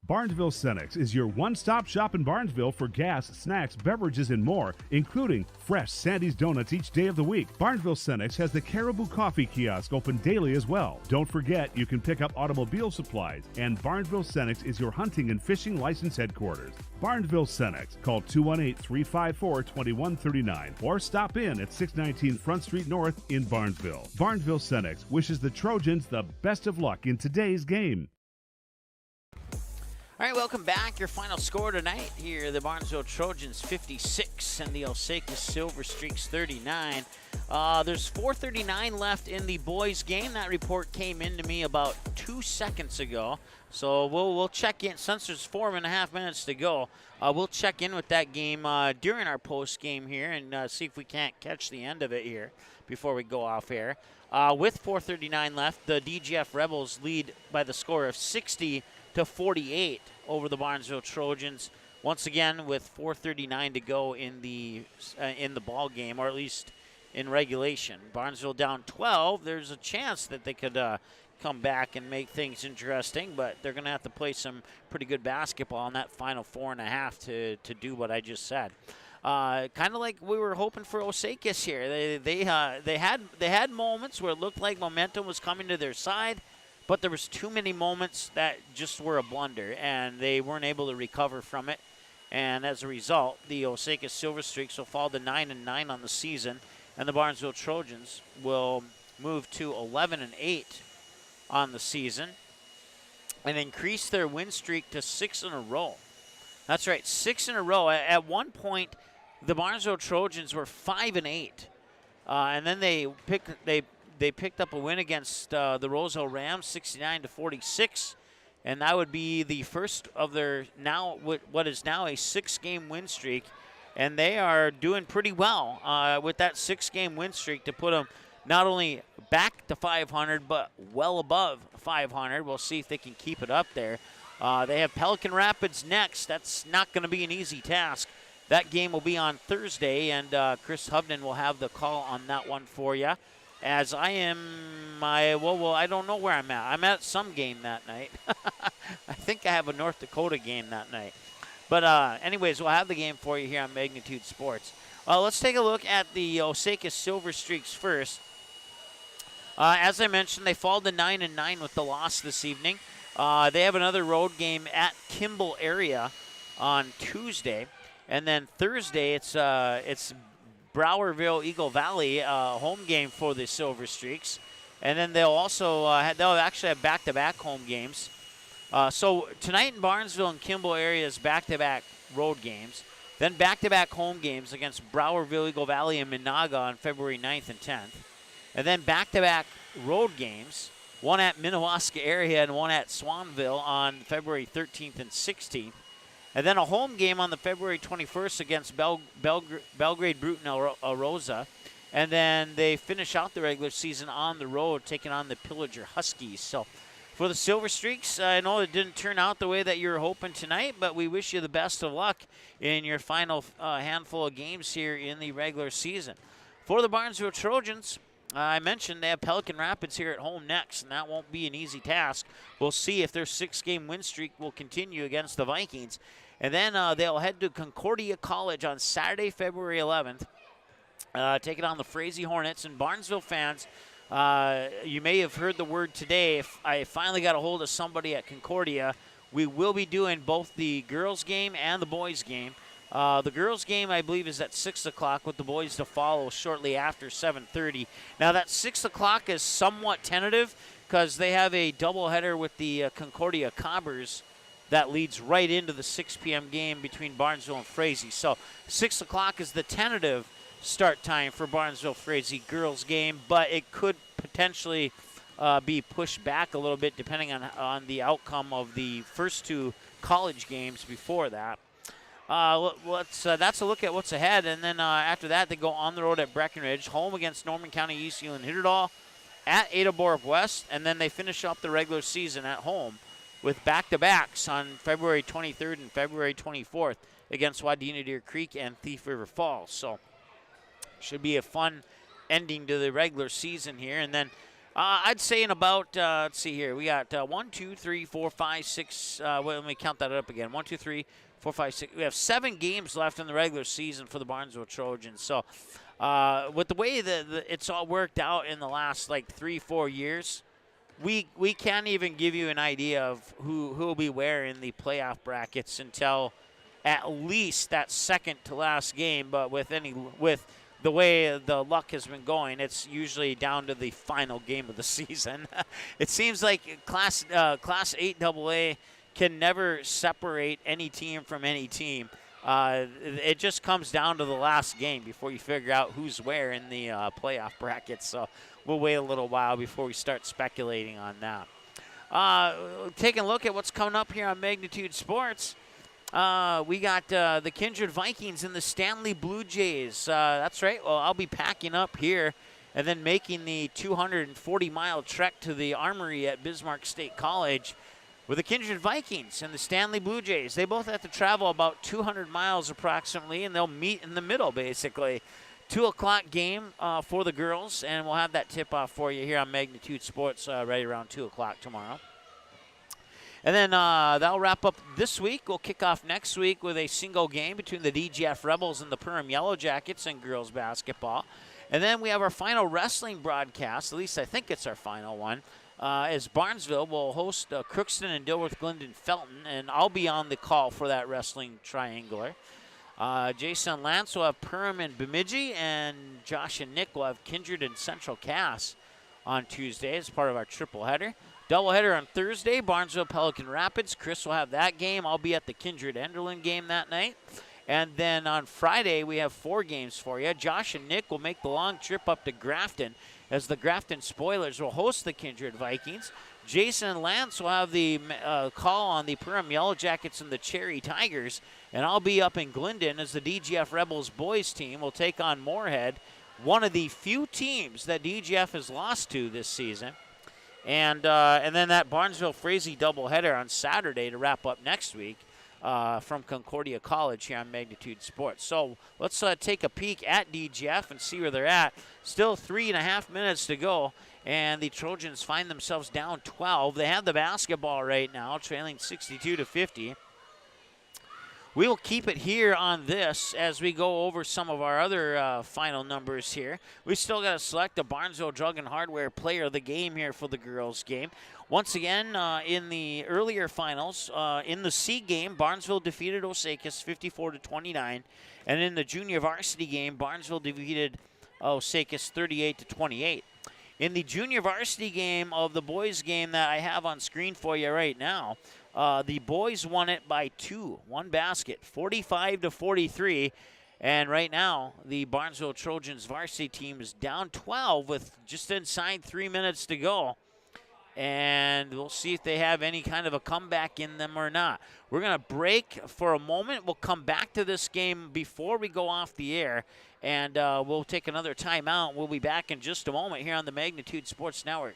Barnesville Cenex is your one-stop shop in Barnesville for gas, snacks, beverages, and more, including fresh Sandy's Donuts each day of the week. Barnesville Cenex has the Caribou Coffee Kiosk open daily as well. Don't forget, you can pick up automobile supplies, and Barnesville Cenex is your hunting and fishing license headquarters. Barnesville Cenex. Call 218-354-2139 or stop in at 619 Front Street North in Barnesville. Barnesville Cenex wishes the Trojans the best of luck in today's game. All right, welcome back. Your final score tonight here, the Barnesville Trojans 56 and the Osakis Silver Streaks 39. There's 4:39 left in the boys' game. That report came in to me about 2 seconds ago. So we'll check in. Since there's 4.5 minutes to go, we'll check in with that game during our post game here and see if we can't catch the end of it here before we go off air. With 4:39 left, the DGF Rebels lead by the score of 60-48 over the Barnesville Trojans. Once again, with 4:39 to go in the ball game, or at least in regulation. Barnesville down 12. There's a chance that they could come back and make things interesting, but they're going to have to play some pretty good basketball in that final 4.5 to do what I just said. Kind of like we were hoping for Osakis here. They had moments where it looked like momentum was coming to their side, but there was too many moments that just were a blunder, and they weren't able to recover from it. And as a result, the Osakis Silver Streaks will fall to 9-9 on the season, and the Barnesville Trojans will move to 11-8 on the season and increase their win streak to 6 in a row. That's right, 6 in a row. At one point, the Barnesville Trojans were 5-8, and then they picked up a win against the Roseville Rams, 69-46, and that would be the first of their what is now a 6-game win streak, and they are doing pretty well with that 6-game win streak to put them not only back to 500 but well above 500. We'll see if they can keep it up there. They have Pelican Rapids next. That's not going to be an easy task. That game will be on Thursday, and Chris Hovden will have the call on that one for you. As I don't know where I'm at. I'm at some game that night. I think I have a North Dakota game that night. But anyways, we'll have the game for you here on Magnitude Sports. Let's take a look at the Osakis Silver Streaks first. As I mentioned, they fall to 9-9 with the loss this evening. They have another road game at Kimball area on Tuesday. And then Thursday, it's Browerville Eagle Valley home game for the Silver Streaks, and then they'll also they'll actually have back-to-back home games. So tonight in Barnesville and Kimball areas, back-to-back road games, then back-to-back home games against Browerville Eagle Valley and Minaga on February 9th and 10th, and then back-to-back road games, one at Minnewaska area and one at Swanville on February 13th and 16th. And then a home game on the February 21st against Belgrade Bruton Rosa. And then they finish out the regular season on the road, taking on the Pillager Huskies. So for the Silver Streaks, I know it didn't turn out the way that you were hoping tonight, but we wish you the best of luck in your final handful of games here in the regular season. For the Barnesville Trojans, I mentioned they have Pelican Rapids here at home next, and that won't be an easy task. We'll see if their 6-game win streak will continue against the Vikings. And then they'll head to Concordia College on Saturday, February 11th, taking on the Frazee Hornets. And Barnesville fans, you may have heard the word today. If I finally got a hold of somebody at Concordia, we will be doing both the girls' game and the boys' game. The girls' game, I believe, is at 6 o'clock, with the boys to follow shortly after 7:30. Now, that 6 o'clock is somewhat tentative because they have a doubleheader with the Concordia Cobbers that leads right into the 6 p.m. game between Barnesville and Frazee. So 6 o'clock is the tentative start time for Barnesville-Frazee girls game, but it could potentially be pushed back a little bit depending on the outcome of the first 2 college games before that. That's a look at what's ahead. And then after that, they go on the road at Breckenridge, home against Norman County East Hewlin Hitterdall, at Ada Borup West, and then they finish up the regular season at home with back-to-backs on February 23rd and February 24th against Wadena Deer Creek and Thief River Falls. So should be a fun ending to the regular season here. And then I'd say in about, let's see here, we got 1, 2, 3, 4, 5, 6, let me count that up again. 1, 2, 3, 4, 5, 6. We have 7 games left in the regular season for the Barnesville Trojans. So with the way that it's all worked out in the last, 3-4 years, we can't even give you an idea of who will be where in the playoff brackets until at least that second to last game. But with the way the luck has been going, it's usually down to the final game of the season. It seems like Class 8 AA can never separate any team from any team. It just comes down to the last game before you figure out who's where in the playoff brackets. So we'll wait a little while before we start speculating on that. Taking a look at what's coming up here on Magnitude Sports. We got the Kindred Vikings and the Stanley Blue Jays. That's right. Well, I'll be packing up here and then making the 240-mile trek to the Armory at Bismarck State College with the Kindred Vikings and the Stanley Blue Jays. They both have to travel about 200 miles approximately, and they'll meet in the middle, basically. 2 o'clock game for the girls, and we'll have that tip-off for you here on Magnitude Sports right around 2 o'clock tomorrow. And then that'll wrap up this week. We'll kick off next week with a single game between the DGF Rebels and the Perham Yellow Jackets in girls basketball. And then we have our final wrestling broadcast, at least I think it's our final one, as Barnesville will host Crookston and Dilworth Glendon Felton, and I'll be on the call for that wrestling triangular. Jason Lance will have Perham and Bemidji, and Josh and Nick will have Kindred and Central Cass on Tuesday as part of our triple header. Doubleheader on Thursday, Barnesville Pelican Rapids. Chris will have that game. I'll be at the Kindred Enderlin game that night. And then on Friday, we have 4 games for you. Josh and Nick will make the long trip up to Grafton as the Grafton Spoilers will host the Kindred Vikings. Jason and Lance will have the call on the Perham Yellow Jackets and the Cherry Tigers. And I'll be up in Glendon as the DGF Rebels boys team will take on Moorhead, one of the few teams that DGF has lost to this season. And then that Barnesville-Frazee doubleheader on Saturday to wrap up next week from Concordia College here on Magnitude Sports. So let's take a peek at DGF and see where they're at. Still 3.5 minutes to go, and the Trojans find themselves down 12. They have the basketball right now, trailing 62-50. We will keep it here on this as we go over some of our other final numbers here. We still got to select the Barnesville Drug and Hardware player of the game here for the girls' game. Once again, in the earlier finals, in the C game, Barnesville defeated Osakis 54-29. And in the junior varsity game, Barnesville defeated Osakis 38-28. In the junior varsity game of the boys' game that I have on screen for you right now, the boys won it by 2, 1 basket, 45-43. And right now, the Barnesville Trojans varsity team is down 12 with just inside 3 minutes to go. And we'll see if they have any kind of a comeback in them or not. We're going to break for a moment. We'll come back to this game before we go off the air. And we'll take another timeout. We'll be back in just a moment here on the Magnitude Sports Network.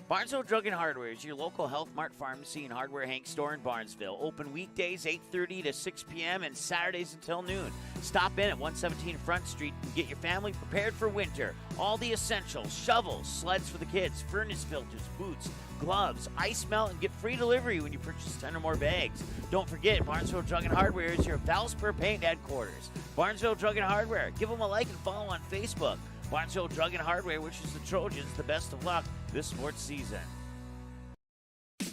Barnesville Drug and Hardware is your local Health Mart Pharmacy and Hardware Hank store in Barnesville. Open weekdays 8:30 to 6 p.m. and Saturdays until noon. Stop in at 117 Front Street and get your family prepared for winter. All the essentials, shovels, sleds for the kids, furnace filters, boots, gloves, ice melt, and get free delivery when you purchase 10 or more bags. Don't forget, Barnesville Drug and Hardware is your Valspur Paint headquarters. Barnesville Drug and Hardware. Give them a like and follow on Facebook. Barnesville Drug and Hardware wishes the Trojans the best of luck this sports season.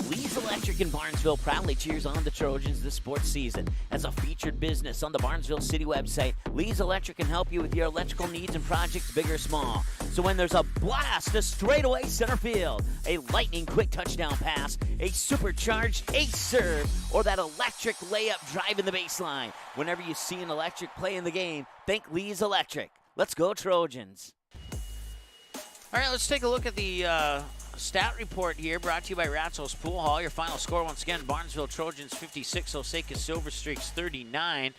Lee's Electric in Barnesville proudly cheers on the Trojans this sports season. As a featured business on the Barnesville City website, Lee's Electric can help you with your electrical needs and projects, big or small. So when there's a blast to straightaway center field, a lightning quick touchdown pass, a supercharged ace serve, or that electric layup drive in the baseline, whenever you see an electric play in the game, think Lee's Electric. Let's go Trojans. All right, let's take a look at the stat report here brought to you by Ratzo's Pool Hall. Your final score once again, Barnesville Trojans 56, Osakis Silver Streaks 39.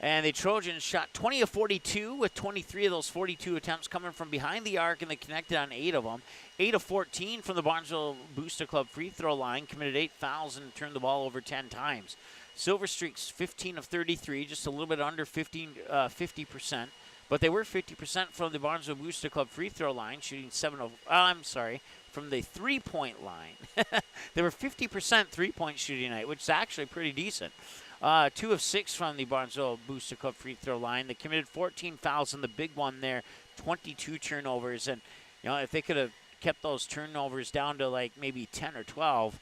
And the Trojans shot 20 of 42 with 23 of those 42 attempts coming from behind the arc, and they connected on 8 of them. 8 of 14 from the Barnesville Booster Club free throw line, committed 8 fouls and turned the ball over 10 times. Silver Streaks 15 of 33, just a little bit under 50%. But they were 50% from the Barnesville Booster Club free throw line, shooting from the three-point line. They were 50% three-point shooting night, which is actually pretty decent. 2 of 6 from the Barnesville Booster Club free throw line. They committed 14 fouls in the big one there, 22 turnovers. And, if they could have kept those turnovers down to like maybe 10 or 12,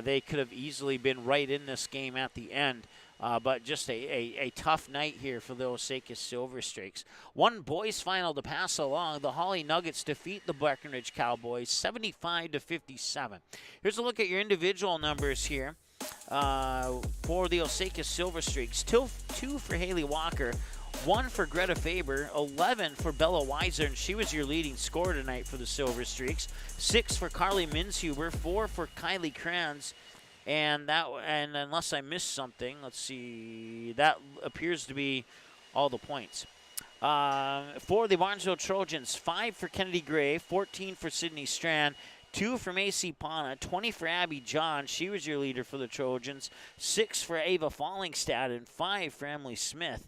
they could have easily been right in this game at the end. But just a tough night here for the Osakis Silver Streaks. One boys final to pass along. The Holly Nuggets defeat the Breckenridge Cowboys 75-57. Here's a look at your individual numbers here. For the Osakis Silver Streaks, 2 for Haley Walker, 1 for Greta Faber, 11 for Bella Weiser, and she was your leading scorer tonight for the Silver Streaks. 6 for Carly Minshuber, 4 for Kylie Kranz, and unless I missed something, let's see, that appears to be all the points. For the Barnesville Trojans, 5 for Kennedy Gray, 14 for Sydney Strand, 2 for Macy Pana, 20 for Abby John. She was your leader for the Trojans. 6 for Ava Fallingstad and 5 for Emily Smith.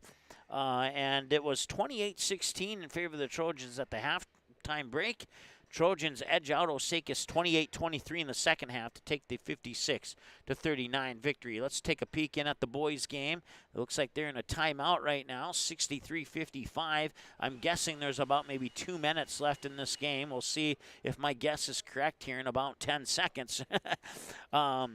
And it was 28-16 in favor of the Trojans at the halftime break. Trojans edge out Osakis 28-23 in the second half to take the 56-39 victory. Let's take a peek in at the boys' game. It looks like they're in a timeout right now, 63-55. I'm guessing there's about maybe 2 minutes left in this game. We'll see if my guess is correct here in about 10 seconds. The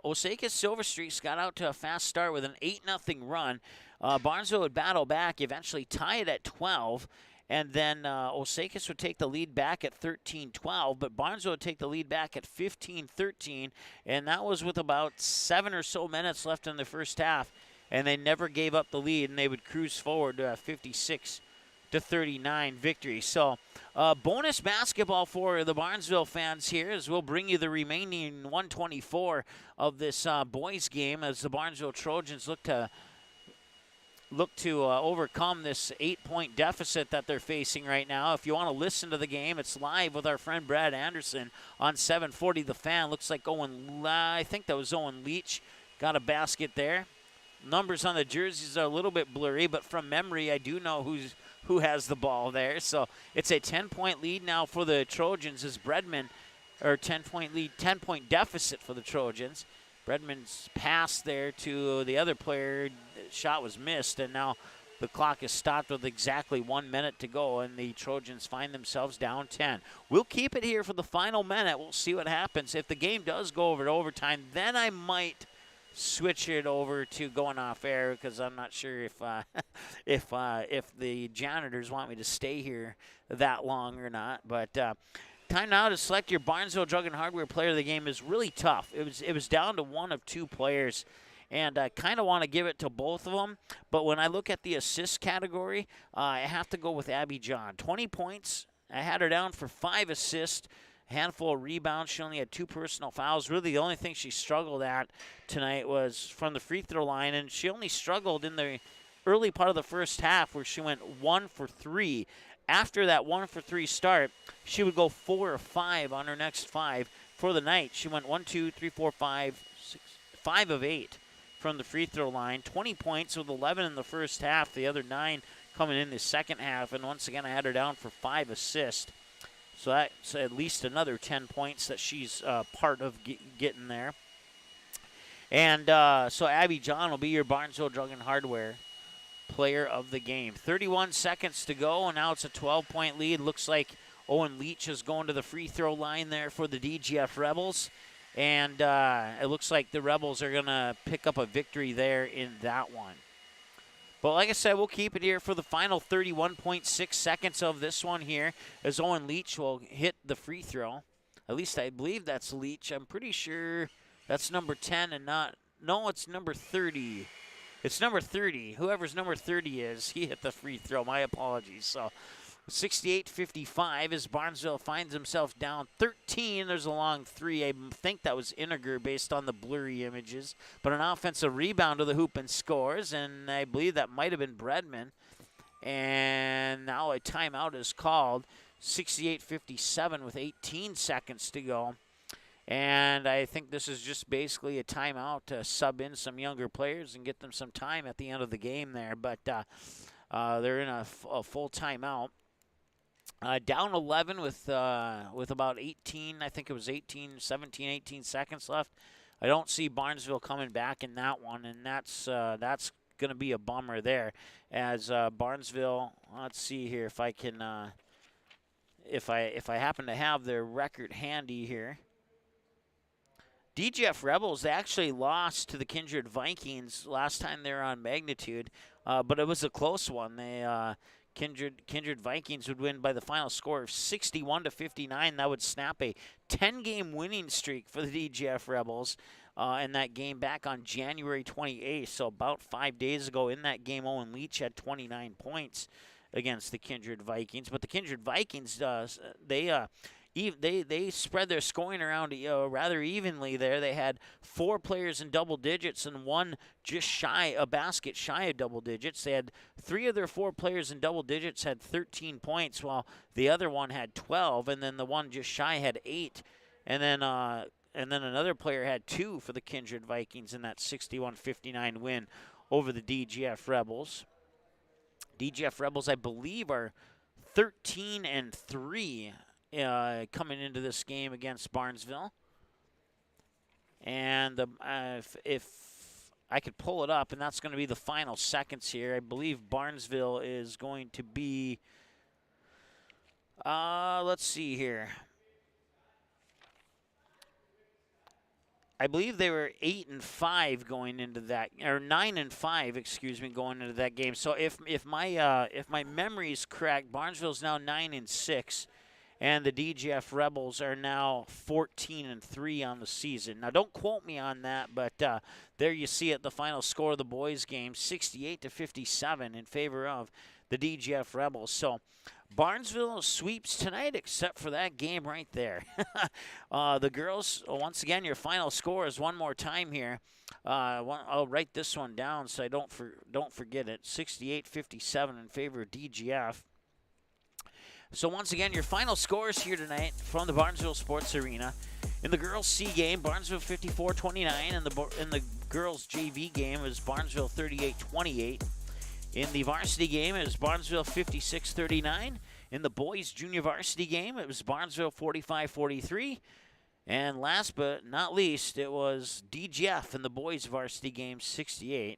Osakis Silver Streaks got out to a fast start with an 8-0 run. Barnesville would battle back, eventually tie it at 12. And then Osakis would take the lead back at 13-12, but Barnesville would take the lead back at 15-13, and that was with about 7 or so minutes left in the first half, and they never gave up the lead, and they would cruise forward to a 56-39 victory. So bonus basketball for the Barnesville fans here, as we'll bring you the remaining 124 of this boys game as the Barnesville Trojans look to overcome this 8-point deficit that they're facing right now. If you want to listen to the game, it's live with our friend Brad Anderson on 740 The Fan. Looks like I think that was Owen Leach, got a basket there. Numbers on the jerseys are a little bit blurry, but from memory, I do know who has the ball there. So it's a 10-point lead now for the Trojans as 10-point deficit for the Trojans. Bredman's pass there to the other player, shot was missed, and now the clock is stopped with exactly 1 minute to go, and the Trojans find themselves down 10. We'll keep it here for the final minute. We'll see what happens. If the game does go over to overtime, then I might switch it over to going off air, because I'm not sure if the janitors want me to stay here that long or not. But time now to select your Barnesville Drug and Hardware Player of the Game is really tough. It was down to one of 2 players, and I kind of want to give it to both of them. But when I look at the assist category, I have to go with Abby John. 20 points. I had her down for 5 assists, a handful of rebounds. She only had 2 personal fouls. Really, the only thing she struggled at tonight was from the free throw line, and she only struggled in the early part of the first half where she went 1 for 3. After that 1 for 3 start, she would go 4 or 5 on her next 5 for the night. She went 1, 2, 3, 4, 5, 6, 5 of 8 from the free throw line. 20 points with 11 in the first half, the other 9 coming in the second half. And once again, I had her down for 5 assists. So that's at least another 10 points that she's part of getting there. And so Abby John will be your Barnesville Drug and Hardware Player of the Game. 31 seconds to go, and now it's a 12-point lead. Looks like Owen Leach is going to the free throw line there for the DGF Rebels. And it looks like the Rebels are going to pick up a victory there in that one. But like I said, we'll keep it here for the final 31.6 seconds of this one here as Owen Leach will hit the free throw. At least I believe that's Leach. I'm pretty sure that's number 10 and not – no, it's number 30. It's number 30. Whoever's number 30 is, he hit the free throw. My apologies. So 68-55 as Barnesville finds himself down 13. There's a long three. I think that was Inniger based on the blurry images. But an offensive rebound to the hoop and scores, and I believe that might have been Bredman. And now a timeout is called. 68-57 with 18 seconds to go. And I think this is just basically a timeout to sub in some younger players and get them some time at the end of the game there. But they're in a full timeout. Down 11 with about 18, I think it was 18 seconds left. I don't see Barnesville coming back in that one, and that's going to be a bummer there. As Barnesville, let's see here if I can, if I happen to have their record handy here. DGF Rebels actually lost to the Kindred Vikings last time they were on Magnitude, but it was a close one. They Kindred Vikings would win by the final score of 61-59. That would snap a 10-game winning streak for the DGF Rebels in that game back on January 28th. So about 5 days ago in that game, Owen Leach had 29 points against the Kindred Vikings. But the Kindred Vikings, they spread their scoring around rather evenly there. They had 4 players in double digits and one just a basket shy of double digits. They had 3 of their 4 players in double digits had 13 points, while the other one had 12, and then the one just shy had 8. And then another player had 2 for the Kindred Vikings in that 61-59 win over the DGF Rebels. DGF Rebels, I believe, are 13-3. Coming into this game against Barnesville. And if I could pull it up, and that's going to be the final seconds here. I believe Barnesville is going to be, let's see here. I believe they were 8-5 going into that, or 9-5, excuse me, going into that game. So if my memory is correct, Barnesville's now 9-6. And the DGF Rebels are now 14-3 on the season. Now, don't quote me on that, but there you see it, the final score of the boys' game, 68-57 in favor of the DGF Rebels. So Barnesville sweeps tonight, except for that game right there. The girls, once again, your final score is one more time here. I'll write this one down so I don't forget it. 68-57 in favor of DGF. So once again, your final scores here tonight from the Barnesville Sports Arena. In the girls' C game, Barnesville 54-29. In the girls' JV game, it was Barnesville 38-28. In the varsity game, it was Barnesville 56-39. In the boys' junior varsity game, it was Barnesville 45-43. And last but not least, it was DGF in the boys' varsity game 68-57.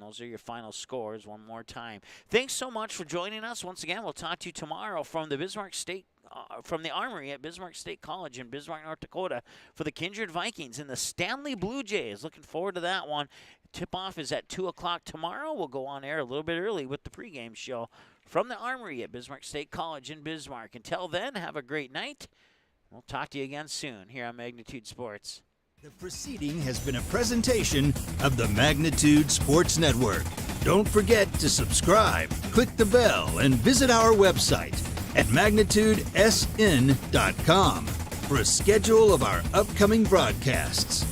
Those are your final scores one more time. Thanks so much for joining us. Once again, we'll talk to you tomorrow from the from the Armory at Bismarck State College in Bismarck, North Dakota for the Kindred Vikings and the Stanley Blue Jays. Looking forward to that one. Tip-off is at 2 o'clock tomorrow. We'll go on air a little bit early with the pregame show from the Armory at Bismarck State College in Bismarck. Until then, have a great night. We'll talk to you again soon here on Magnitude Sports. The proceeding has been a presentation of the Magnitude Sports Network. Don't forget to subscribe, click the bell, and visit our website at magnitudesn.com for a schedule of our upcoming broadcasts.